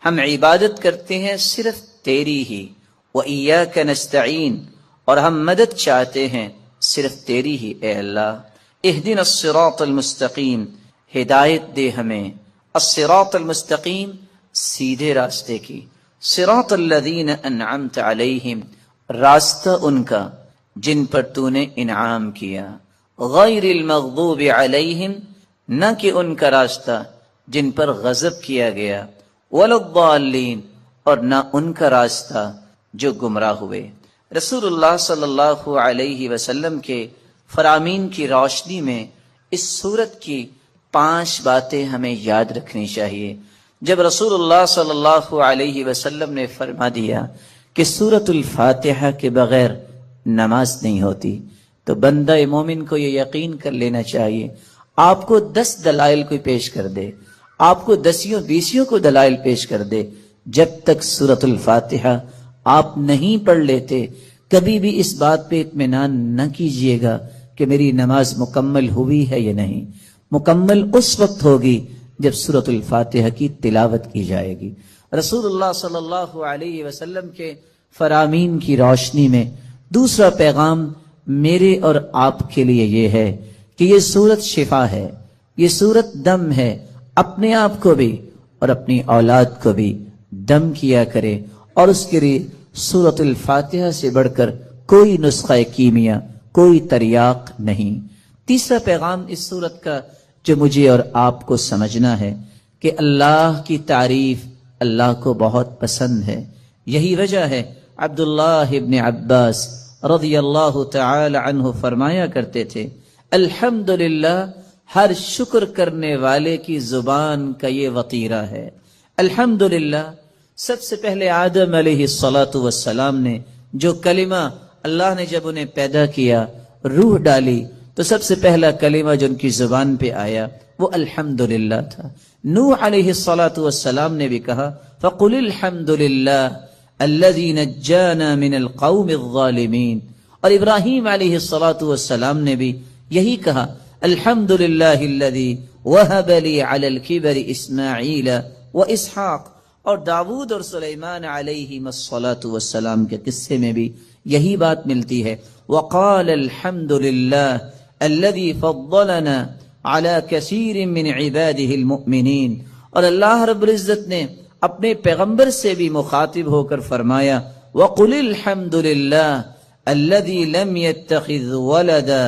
ہم عبادت کرتے ہیں صرف تیری ہی، و ایاک نستعین اور ہم مدد چاہتے ہیں صرف تیری ہی اے اللہ۔ اہدنا الصراط المستقیم، ہدایت دے ہمیں، الصراط المستقیم سیدھے راستے کی، صراط الذین انعمت علیہم راستہ ان کا جن پر تو نے انعام کیا، غیر المغضوب علیہم نہ کہ ان کا راستہ جن پر غضب کیا گیا، ولا الضالین اور نہ ان کا راستہ جو گمراہ ہوئے۔ رسول اللہ صلی اللہ علیہ وسلم کے فرامین کی روشنی میں اس سورت کی 5 باتیں ہمیں یاد رکھنی چاہیے۔ جب رسول اللہ صلی اللہ علیہ وسلم نے فرما دیا کہ سورۃ الفاتحہ کے بغیر نماز نہیں ہوتی تو بندہ مومن کو یہ یقین کر لینا چاہیے، آپ کو 10 دلائل کوئی پیش کر دے، آپ کو 10 کو دلائل پیش کر دے، جب تک سورۃ الفاتحہ آپ نہیں پڑھ لیتے کبھی بھی اس بات پہ اطمینان نہ کیجیے گا کہ میری نماز مکمل ہوئی ہے یا نہیں۔ مکمل اس وقت ہوگی جب سورۃ الفاتحہ کی تلاوت کی جائے گی۔ رسول اللہ صلی اللہ علیہ وسلم کے فرامین کی روشنی میں دوسرا پیغام میرے اور آپ کے لیے یہ ہے کہ یہ سورت شفا ہے، یہ سورت دم ہے، اپنے آپ کو بھی اور اپنی اولاد کو بھی دم کیا کرے، اور اس کے لیے سورۃ الفاتحہ سے بڑھ کر کوئی نسخہ کیمیا، کوئی تریاق نہیں۔ تیسرا پیغام اس سورت کا جو مجھے اور آپ کو سمجھنا ہے کہ اللہ کی تعریف اللہ کو بہت پسند ہے۔ یہی وجہ ہے عبداللہ ابن عباس رضی اللہ تعالی عنہ فرمایا کرتے تھے الحمدللہ ہر شکر کرنے والے کی زبان کا یہ وطیرہ ہے۔ الحمدللہ سب سے پہلے آدم علیہ السلام نے جو کلمہ اللہ نے جب انہیں پیدا کیا، روح ڈالی، تو سب سے پہلا کلمہ جو ان کی زبان پہ آیا وہ الحمدللہ تھا۔ نوح علیہ السلام نے بھی کہا فَقُلِ الْحَمْدُ لِلَّهِ الَّذِي نَجَّانَا مِنَ الْقَوْمِ الظَّالِمِينَ، اور ابراہیم علیہ السلام نے بھی یہی کہا الحمدللہ الذی وہب لی علی الکبر اسماعیل و اسحاق، اور داود اور سلیمان علیہ السلام کے قصے میں بھی یہی بات ملتی ہے وقال الحمدللہ الذی فضلنا علی کثیر من عباده المؤمنین، اور اللہ رب العزت نے اپنے پیغمبر سے بھی مخاطب ہو کر فرمایا وَقُلِ الْحَمْدُ لِلَّهِ الَّذِي لَمْ يَتَّخِذْ وَلَدًا.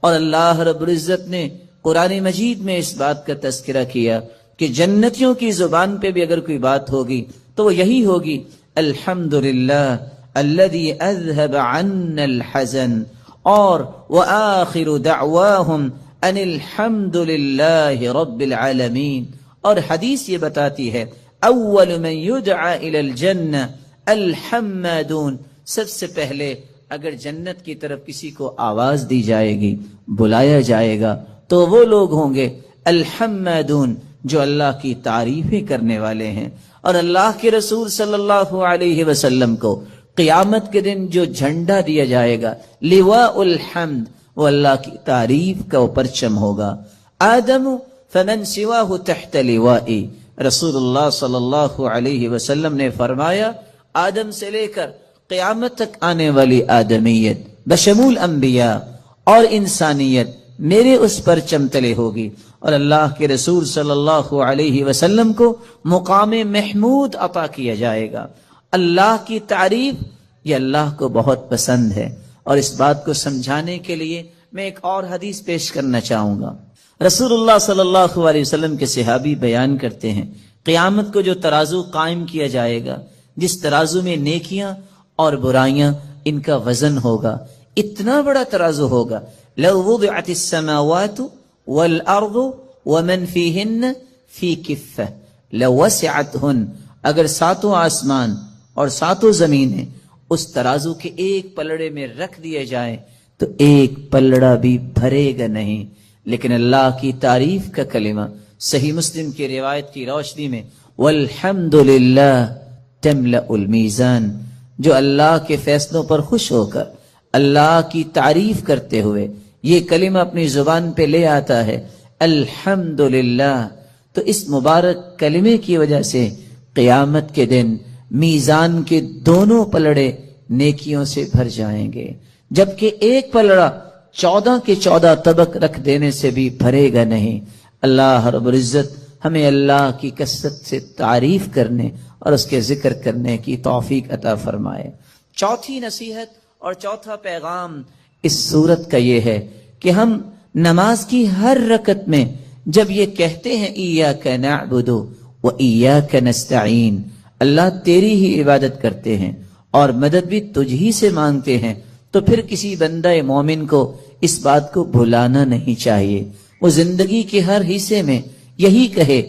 اور اللہ رب العزت نے قرآن مجید میں اس بات کا تذکرہ کیا کہ جنتیوں کی زبان پہ بھی اگر کوئی بات ہوگی تو وہ یہی ہوگی الحمدللہ الذی اذهب عنا الحزن. اور وآخر دعواہم ان الحمدللہ رب العالمین. اور حدیث یہ بتاتی ہے اول من یدعى الى الجنہ الحمادون. سب سے پہلے اگر جنت کی طرف کسی کو آواز دی جائے گی، بلایا جائے گا، تو وہ لوگ ہوں گے الحمادون جو اللہ کی تعریفیں کرنے والے ہیں. اور اللہ کے رسول صلی اللہ علیہ وسلم کو قیامت کے دن جو جھنڈا دیا جائے گا لواء الحمد، وہ اللہ کی تعریف کا پرچم ہوگا. آدم فمن سواہ تحت لوائی. رسول اللہ صلی اللہ علیہ وسلم نے فرمایا آدم سے لے کر قیامت تک آنے والی آدمیت بشمول انبیاء اور انسانیت میرے اس پرچم تلے ہوگی. اور اللہ کے رسول صلی اللہ علیہ وسلم کو مقام محمود عطا کیا جائے گا. اللہ کی تعریف یہ اللہ کو بہت پسند ہے. اور اس بات کو سمجھانے کے لیے میں ایک اور حدیث پیش کرنا چاہوں گا. رسول اللہ صلی اللہ علیہ وسلم کے صحابی بیان کرتے ہیں قیامت کو جو ترازو قائم کیا جائے گا، جس ترازو میں نیکیاں اور برائیاں ان کا وزن ہوگا، اتنا بڑا ترازو ہوگا. لو وضعت السماوات والارض ومن فیہن فی کفہ لوسعتہن. اگر ساتوں آسمان اور ساتوں زمینیں اس ترازو کے ایک پلڑے میں رکھ دیے جائیں تو ایک پلڑا بھی بھرے گا نہیں. لیکن اللہ کی تعریف کا کلمہ صحیح مسلم کی روایت کی روشنی میں والحمدللہ تملأ المیزان، جو اللہ کے فیصلوں پر خوش ہو کر اللہ کی تعریف کرتے ہوئے یہ کلمہ اپنی زبان پہ لے آتا ہے الحمدللہ، تو اس مبارک کلمے کی وجہ سے قیامت کے دن میزان کے دونوں پلڑے نیکیوں سے بھر جائیں گے، جبکہ ایک پلڑا 14 کے 14 طبق رکھ دینے سے بھی بھرے گا نہیں. اللہ رب العزت ہمیں اللہ کی کثرت سے تعریف کرنے اور اس کے ذکر کرنے کی توفیق عطا فرمائے. چوتھی نصیحت اور چوتھا پیغام اس سورت کا یہ ہے کہ ہم نماز کی ہر رکعت میں جب یہ کہتے ہیں ایاک نعبد و ایاک نستعین، اللہ تیری ہی عبادت کرتے ہیں اور مدد بھی تجھ ہی سے مانگتے ہیں، تو پھر کسی بندہ مومن کو اس بات کو بھلانا نہیں چاہیے. وہ زندگی کے ہر حصے میں یہی کہے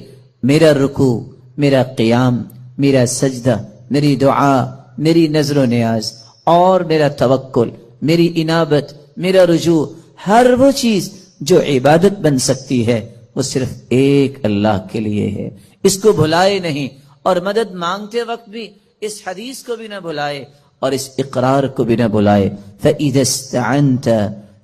میرا رکوع، میرا قیام، میرا سجدہ، میری دعا، میری نظر و نیاز اور میرا توکل، میری انابت، میرا رجوع، ہر وہ چیز جو عبادت بن سکتی ہے وہ صرف ایک اللہ کے لیے ہے. اس کو بھلائے نہیں، اور مدد مانگتے وقت بھی اس حدیث کو بھی نہ بھلائے اور اس اقرار کو بھی نہ بھلائے فَإِذَا اسْتَعَنْتَ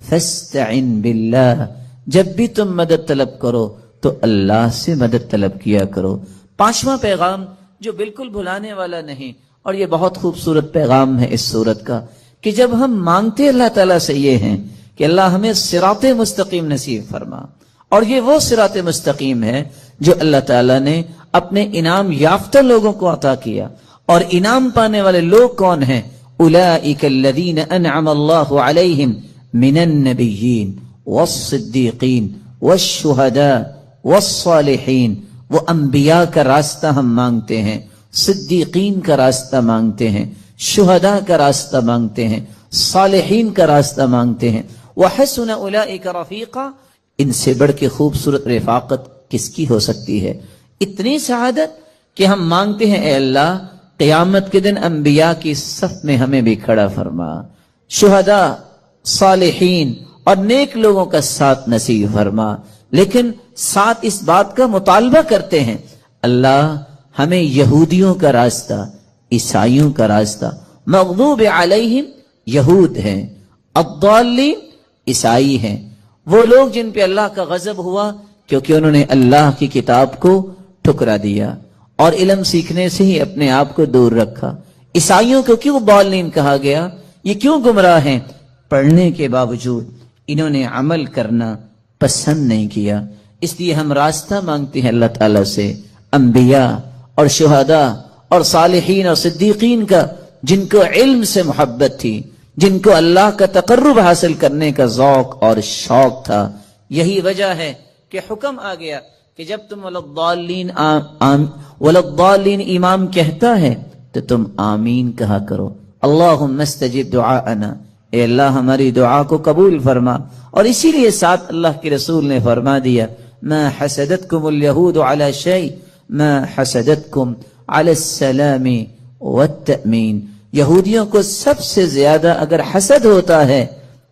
فَاسْتَعِنْ بِاللَّهِ. جب بھی تم مدد طلب کرو تو اللہ سے مدد طلب کیا کرو. پانچواں پیغام جو بالکل بھلانے والا نہیں، اور یہ بہت خوبصورت پیغام ہے اس سورت کا، کہ جب ہم مانگتے اللہ تعالیٰ سے یہ ہیں کہ اللہ ہمیں صراط مستقیم نصیب فرما. اور یہ وہ صراط مستقیم ہے جو اللہ تعالیٰ نے اپنے انعام یافتہ لوگوں کو عطا کیا. اور انعام پانے والے لوگ کون ہیں؟ اولئک الذین انعم اللہ علیہم من النبیین والصدیقین والشہداء والصالحین. وہ انبیاء کا راستہ ہم مانگتے ہیں، صدیقین کا راستہ مانگتے ہیں، شہداء کا راستہ مانگتے ہیں، صالحین کا راستہ مانگتے ہیں. وحسن اولئک رفیقا. ان سے بڑھ کے خوبصورت رفاقت کس کی ہو سکتی ہے؟ اتنی سعادت کہ ہم مانگتے ہیں اے اللہ قیامت کے دن انبیاء کی صف میں ہمیں بھی کھڑا فرما، شہداء، صالحین اور نیک لوگوں کا ساتھ نصیب فرما. لیکن ساتھ اس بات کا مطالبہ کرتے ہیں اللہ ہمیں یہودیوں کا راستہ، عیسائیوں کا راستہ، مغضوب علیہم یہود ہیں، الضالین عیسائی ہیں، وہ لوگ جن پہ اللہ کا غضب ہوا کیونکہ انہوں نے اللہ کی کتاب کو ٹھکرا دیا اور علم سیکھنے سے ہی اپنے آپ کو دور رکھا. عیسائیوں کو کیوں ضالین کہا گیا؟ یہ کیوں گمراہ ہیں؟ پڑھنے کے باوجود انہوں نے عمل کرنا پسند نہیں کیا. اس لیے ہم راستہ مانگتے ہیں اللہ تعالیٰ سے انبیاء اور شہداء اور صالحین اور صدیقین کا، جن کو علم سے محبت تھی، جن کو اللہ کا تقرب حاصل کرنے کا ذوق اور شوق تھا. یہی وجہ ہے کہ حکم آ گیا کہ جب تم وللضالین امام کہتا ہے تو تم آمین کہا کرو. اللہم استجب دعاءنا، اے اللہ ہماری دعا کو قبول فرما. اور اسی لیے ساتھ اللہ کے رسول نے فرما دیا ما حسدتکم الیہود علی شیء ما حسدتکم علی السلام والتأمین. یہودیوں کو سب سے زیادہ اگر حسد ہوتا ہے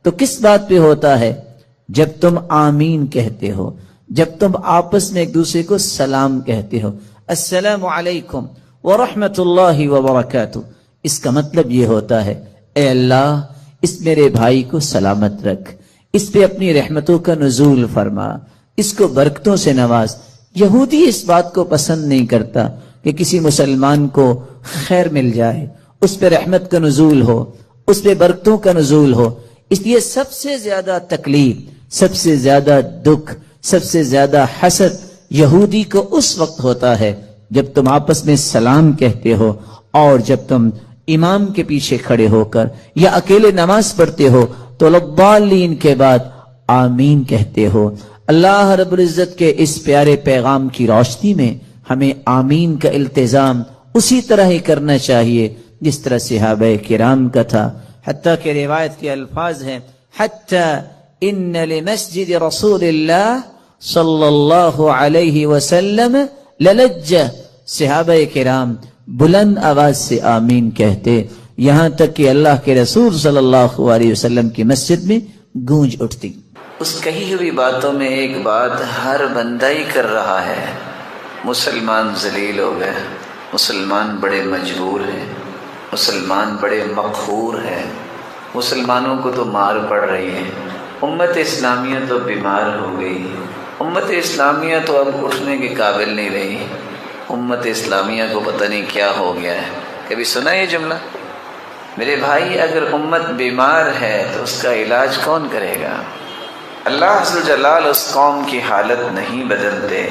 تو کس بات پہ ہوتا ہے؟ جب تم آمین کہتے ہو، جب تم آپس میں ایک دوسرے کو سلام کہتے ہو، السلام علیکم ورحمۃ اللہ وبرکاتہ. اس کا مطلب یہ ہوتا ہے اے اللہ اس میرے بھائی کو سلامت رکھ، اس پہ اپنی رحمتوں کا نزول فرما، اس کو برکتوں سے نواز. یہودی اس بات کو پسند نہیں کرتا کہ کسی مسلمان کو خیر مل جائے، اس پہ رحمت کا نزول ہو، اس پہ برکتوں کا نزول ہو. اس لیے سب سے زیادہ تکلیف، سب سے زیادہ دکھ، سب سے زیادہ حسد یہودی کو اس وقت ہوتا ہے جب تم آپس میں سلام کہتے ہو اور جب تم امام کے پیچھے کھڑے ہو کر یا اکیلے نماز پڑھتے ہو تو لضالین کے بعد آمین کہتے ہو. اللہ رب العزت کے اس پیارے پیغام کی روشنی میں ہمیں آمین کا التزام اسی طرح ہی کرنا چاہیے جس طرح صحابہ کرام کا تھا. حتیٰ کہ روایت کے الفاظ ہیں حتیٰ ان لمسجد رسول اللہ صلی اللہ علیہ وسلم للجہ. صحابہ کرام بلند آواز سے آمین کہتے یہاں تک کہ اللہ کے رسول صلی اللہ علیہ وسلم کی مسجد میں گونج اٹھتی. اس کہی ہوئی باتوں میں ایک بات ہر بندہ ہی کر رہا ہے. مسلمان ذلیل ہو گئے، مسلمان بڑے مجبور ہیں، مسلمان بڑے مقہور ہیں، مسلمانوں کو تو مار پڑ رہی ہے. امت اسلامیہ تو بیمار ہو گئی، امت اسلامیہ تو اب اٹھنے کے قابل نہیں رہی. امت اسلامیہ کو پتہ نہیں کیا ہو گیا ہے. کبھی سنا یہ جملہ؟ میرے بھائی اگر امت بیمار ہے تو اس کا علاج کون کرے گا؟ اللہ عز و جلال اس قوم کی حالت نہیں بدلتے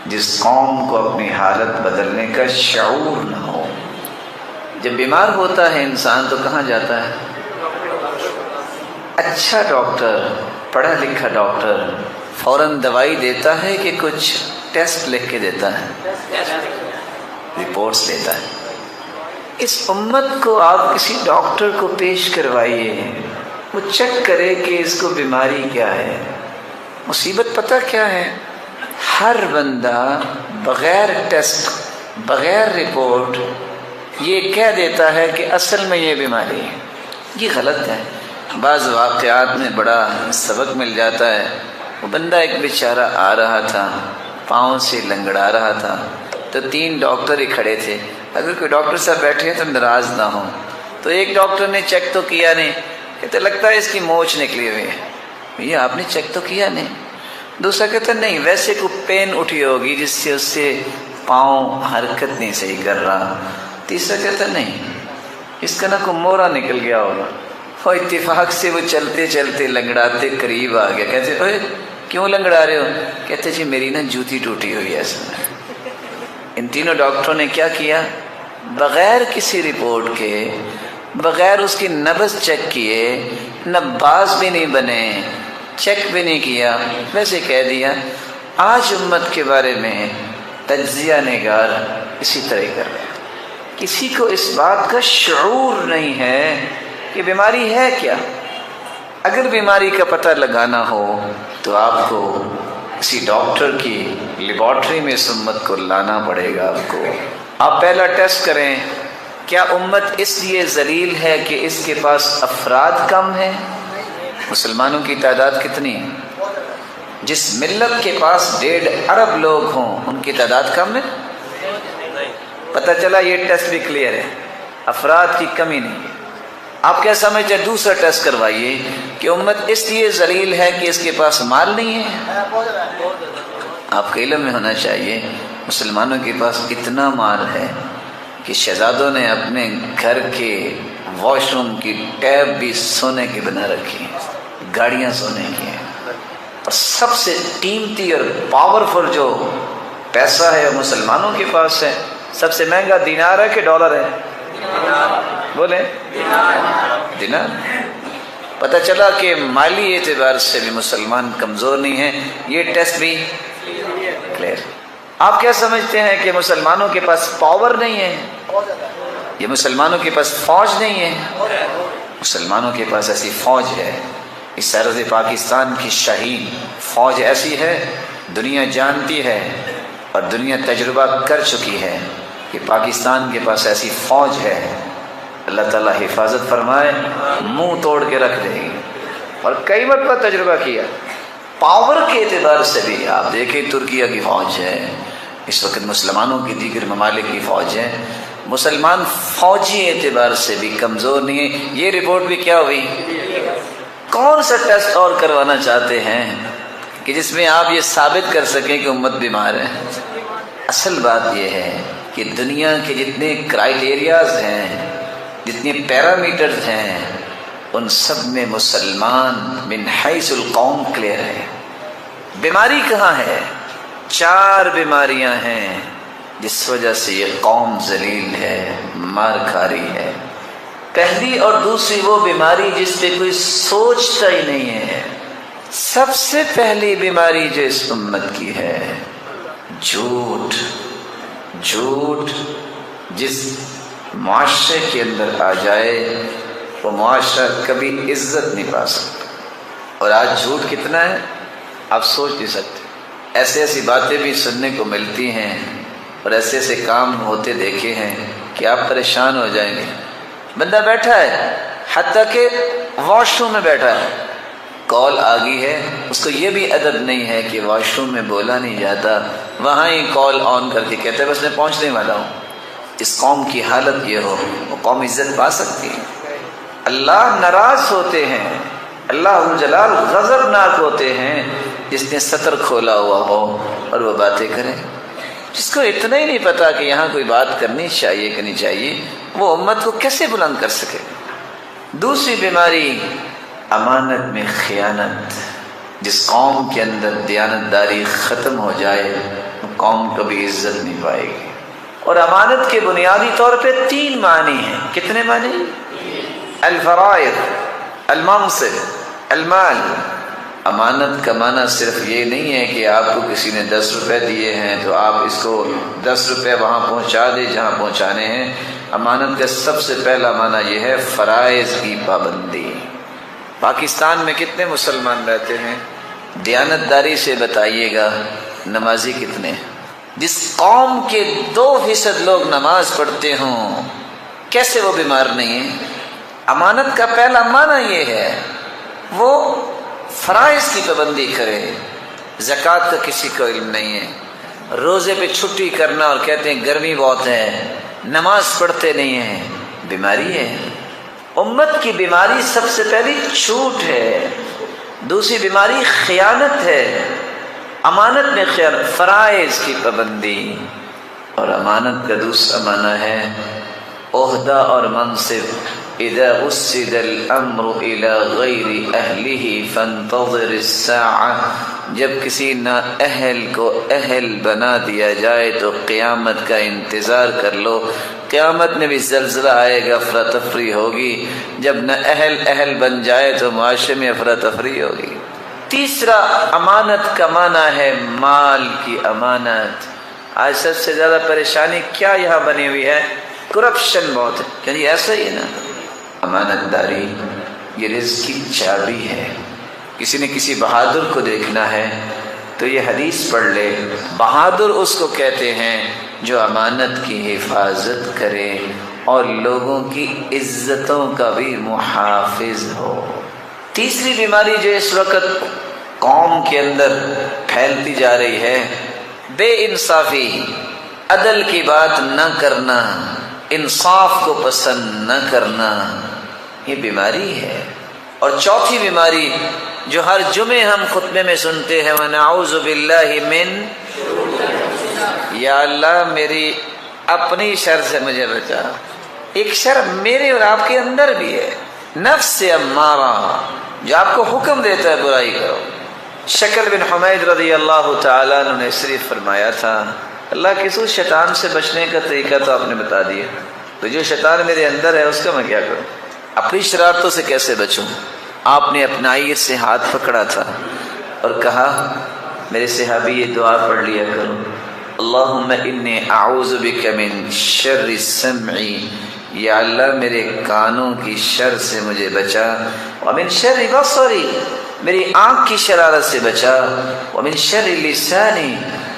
جس قوم کو اپنی حالت بدلنے کا شعور نہ ہو. جب بیمار ہوتا ہے انسان تو کہاں جاتا ہے؟ اچھا ڈاکٹر، پڑھا لکھا ڈاکٹر فوراً دوائی دیتا ہے کہ کچھ ٹیسٹ لکھ کے دیتا ہے، رپورٹس دیتا ہے. اس امت کو آپ کسی ڈاکٹر کو پیش کروائیے، وہ چیک کرے کہ اس کو بیماری کیا ہے. مصیبت پتہ کیا ہے؟ ہر بندہ بغیر ٹیسٹ، بغیر رپورٹ یہ کہہ دیتا ہے کہ اصل میں یہ بیماری ہے. یہ غلط ہے. بعض واقعات میں بڑا سبق مل جاتا ہے. وہ بندہ ایک بیچارہ آ رہا تھا، پاؤں سے لنگڑا رہا تھا، تو 3 ڈاکٹر ہی کھڑے تھے. اگر کوئی ڈاکٹر صاحب بیٹھے تو ناراض نہ ہوں. تو ایک ڈاکٹر نے چیک تو کیا نہیں، کہتے لگتا ہے اس کی موچ نکلی ہوئی ہے. یہ آپ نے چیک تو کیا نہیں. دوسرا کہتا نہیں ویسے کوئی پین اٹھی ہوگی جس سے اس سے پاؤں حرکت نہیں صحیح کر رہا. تیسرا کہتا نہیں اس کا نہ کوئی مورا نکل گیا ہوگا. اور اتفاق سے وہ چلتے چلتے لنگڑاتے قریب آ گیا. کہتے اوے کیوں لنگڑا رہے ہو؟ کہتے جی میری نا جوتی ٹوٹی ہوئی ہے. ان تینوں ڈاکٹروں نے کیا کیا؟ بغیر کسی رپورٹ کے، بغیر اس کی نبض چیک کیے، نباز بھی نہیں بنے، چیک بھی نہیں کیا، ویسے کہہ دیا. آج امت کے بارے میں تجزیہ نگار اسی طرح کر رہے ہیں. کسی کو اس بات کا شعور نہیں ہے کہ بیماری ہے کیا. اگر بیماری کا پتہ لگانا ہو تو آپ کو کسی ڈاکٹر کی لیبارٹری میں اس امت کو لانا پڑے گا. آپ پہلا ٹیسٹ کریں کیا امت اس لیے ذلیل ہے کہ اس کے پاس افراد کم ہیں؟ مسلمانوں کی تعداد کتنی ہے؟ جس ملت کے پاس 1.5 ارب لوگ ہوں ان کی تعداد کم ہے؟ پتہ چلا یہ ٹیسٹ بھی کلیئر ہے، افراد کی کمی نہیں. آپ کیا سمجھتے ہیں؟ دوسرا ٹیسٹ کروائیے کہ امت اس لیے ذلیل ہے کہ اس کے پاس مال نہیں ہے. آپ کے علم میں ہونا چاہیے مسلمانوں کے پاس اتنا مال ہے کہ شہزادوں نے اپنے گھر کے واش روم کی ٹیب بھی سونے کی بنا رکھی ہیں، گاڑیاں سونے کی ہیں. اور سب سے قیمتی اور پاورفل جو پیسہ ہے مسلمانوں کے پاس ہے. سب سے مہنگا دینار ہے کہ ڈالر ہے؟ بولیں دینار. پتہ چلا کہ مالی اعتبار سے بھی مسلمان کمزور نہیں ہیں. یہ ٹیسٹ بھی کلیئر. آپ کیا سمجھتے ہیں کہ مسلمانوں کے پاس پاور نہیں ہے؟ یہ مسلمانوں کے پاس فوج نہیں ہے؟ مسلمانوں کے پاس ایسی فوج ہے. اس سرحد پاکستان کی شاہین فوج ایسی ہے، دنیا جانتی ہے اور دنیا تجربہ کر چکی ہے کہ پاکستان کے پاس ایسی فوج ہے. اللہ تعالیٰ حفاظت فرمائے، منہ توڑ کے رکھ دے گی. اور کئی مرتبہ تجربہ کیا. پاور کے اعتبار سے بھی آپ دیکھیں ترکیہ کی فوج ہے، اس وقت مسلمانوں کی دیگر ممالک کی فوج ہے. مسلمان فوجی اعتبار سے بھی کمزور نہیں ہے. یہ رپورٹ بھی کیا ہوئی؟ کون سا ٹیسٹ اور کروانا چاہتے ہیں کہ جس میں آپ یہ ثابت کر سکیں کہ امت بیمار ہے؟ اصل بات یہ ہے کہ دنیا کے جتنے کرائیٹیریاز ہیں، جتنے پیرامیٹرز ہیں، ان سب میں مسلمان من حیث القوم کلیئر ہے. بیماری کہاں ہے؟ 4 بیماریاں ہیں جس وجہ سے یہ قوم ذلیل ہے، مار کھا رہی ہے. پہلی اور دوسری وہ بیماری جس پہ کوئی سوچتا ہی نہیں ہے. سب سے پہلی بیماری جو اس امت کی ہے جھوٹ. جھوٹ جس معاشرے کے اندر آ جائے وہ معاشرہ کبھی عزت نہیں پا سکتا. اور آج جھوٹ کتنا ہے آپ سوچ نہیں سکتے. ایسے ایسی باتیں بھی سننے کو ملتی ہیں اور ایسے ایسے کام ہوتے دیکھے ہیں کہ آپ پریشان ہو جائیں گے. بندہ بیٹھا ہے، حتیٰ کہ واش روم میں بیٹھا ہے، کال آ گئی ہے، اس کو یہ بھی ادب نہیں ہے کہ واش روم میں بولا نہیں جاتا، وہاں ہی کال آن کر کے کہتے ہیں بس میں پہنچنے والا ہوں. اس قوم کی حالت یہ ہو، وہ قوم عزت پا سکتی ہے؟ اللہ ناراض ہوتے ہیں، اللہ جلال غضبناک ہوتے ہیں جس نے سطر کھولا ہوا ہو اور وہ باتیں کرے. جس کو اتنا ہی نہیں پتا کہ یہاں کوئی بات کرنی چاہیے کہ نہیں چاہیے، وہ امت کو کیسے بلند کر سکے؟ دوسری بیماری امانت میں خیانت. جس قوم کے اندر دیانتداری ختم ہو جائے وہ قوم کبھی عزت نہیں پائے گی. اور امانت کے بنیادی طور پہ 3 معنی ہیں. کتنے معنی؟ الفرائض، المنصب، المال. امانت کا معنی صرف یہ نہیں ہے کہ آپ کو کسی نے 10 روپے دیے ہیں تو آپ اس کو 10 روپے وہاں پہنچا دیں جہاں پہنچانے ہیں. امانت کا سب سے پہلا معنی یہ ہے فرائض کی پابندی. پاکستان میں کتنے مسلمان رہتے ہیں؟ دیانتداری سے بتائیے گا نمازی کتنے؟ جس قوم کے 2% لوگ نماز پڑھتے ہوں کیسے وہ بیمار نہیں ہے؟ امانت کا پہلا معنی یہ ہے وہ فرائض کی پابندی کرے. زکوٰۃ کا کسی کو علم نہیں ہے. روزے پہ چھٹی کرنا اور کہتے ہیں گرمی بہت ہے، نماز پڑھتے نہیں ہیں، بیماری ہے. امت کی بیماری سب سے پہلی جھوٹ ہے. دوسری بیماری خیانت ہے. امانت میں خیانت، فرائض کی پابندی. اور امانت کا دوسرا معنی ہے عہدہ اور منصب. اذا وسد الامر الى غیر اہلہ فانتظر الساعہ. جب کسی نااہل کو اہل بنا دیا جائے تو قیامت کا انتظار کر لو. قیامت میں بھی زلزلہ آئے گا، افراتفری ہوگی. جب نااہل اہل بن جائے تو معاشرے میں افراتفری ہوگی. تیسرا امانت کا معنی ہے مال کی امانت. آج سب سے زیادہ پریشانی کیا یہاں بنی ہوئی ہے؟ کرپشن بہت ہے. کہ جی ایسا ہی ہے نا. امانت داری یہ رزق کی چابی ہے. کسی نے کسی بہادر کو دیکھنا ہے تو یہ حدیث پڑھ لے. بہادر اس کو کہتے ہیں جو امانت کی حفاظت کرے اور لوگوں کی عزتوں کا بھی محافظ ہو. تیسری بیماری جو اس وقت قوم کے اندر پھیلتی جا رہی ہے بے انصافی، عدل کی بات نہ کرنا، انصاف کو پسند نہ کرنا، یہ بیماری ہے. اور چوتھی بیماری جو ہر جمعے ہم خطبے میں سنتے ہیں وَنَعُوذُ بِاللَّهِ مِن، یا اللہ میری اپنی شر سے مجھے بچا. ایک شر میرے اور آپ کے اندر بھی ہے، نفس امارہ جو آپ کو حکم دیتا ہے برائی کرو. شکل بن حمید رضی اللہ تعالیٰ عنہ نے صرف فرمایا تھا اللہ کسی شیطان سے بچنے کا طریقہ تو آپ نے بتا دیا. تو جو شیطان میرے اندر ہے اس کا میں کیا کروں؟ اپنی شرارتوں سے کیسے بچوں؟ آپ نے اپنائیت سے ہاتھ پکڑا تھا اور کہا میرے صحابی یہ دعا پڑھ لیا کرو، اللہم انی اعوذ بک من شر السمعی، یا اللہ میرے کانوں کی شر سے مجھے بچا، ومن شر بصری، میری آنکھ کی شرارت سے بچا، ومن شر لسانی،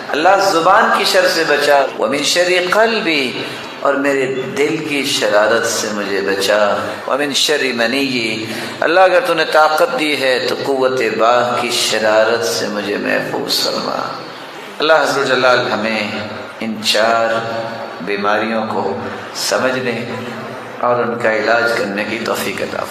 اللہ زبان کی شر سے بچا، ومن شر قلبی، اور میرے دل کی شرارت سے مجھے بچا، ومن شر منی، اللہ اگر تو نے طاقت دی ہے تو قوت باہ کی شرارت سے مجھے محفوظ فرما۔ اللہ عز و جلال ہمیں ان 4 بیماریوں کو سمجھنے اور ان کا علاج کرنے کی توفیق عطا فرمائے۔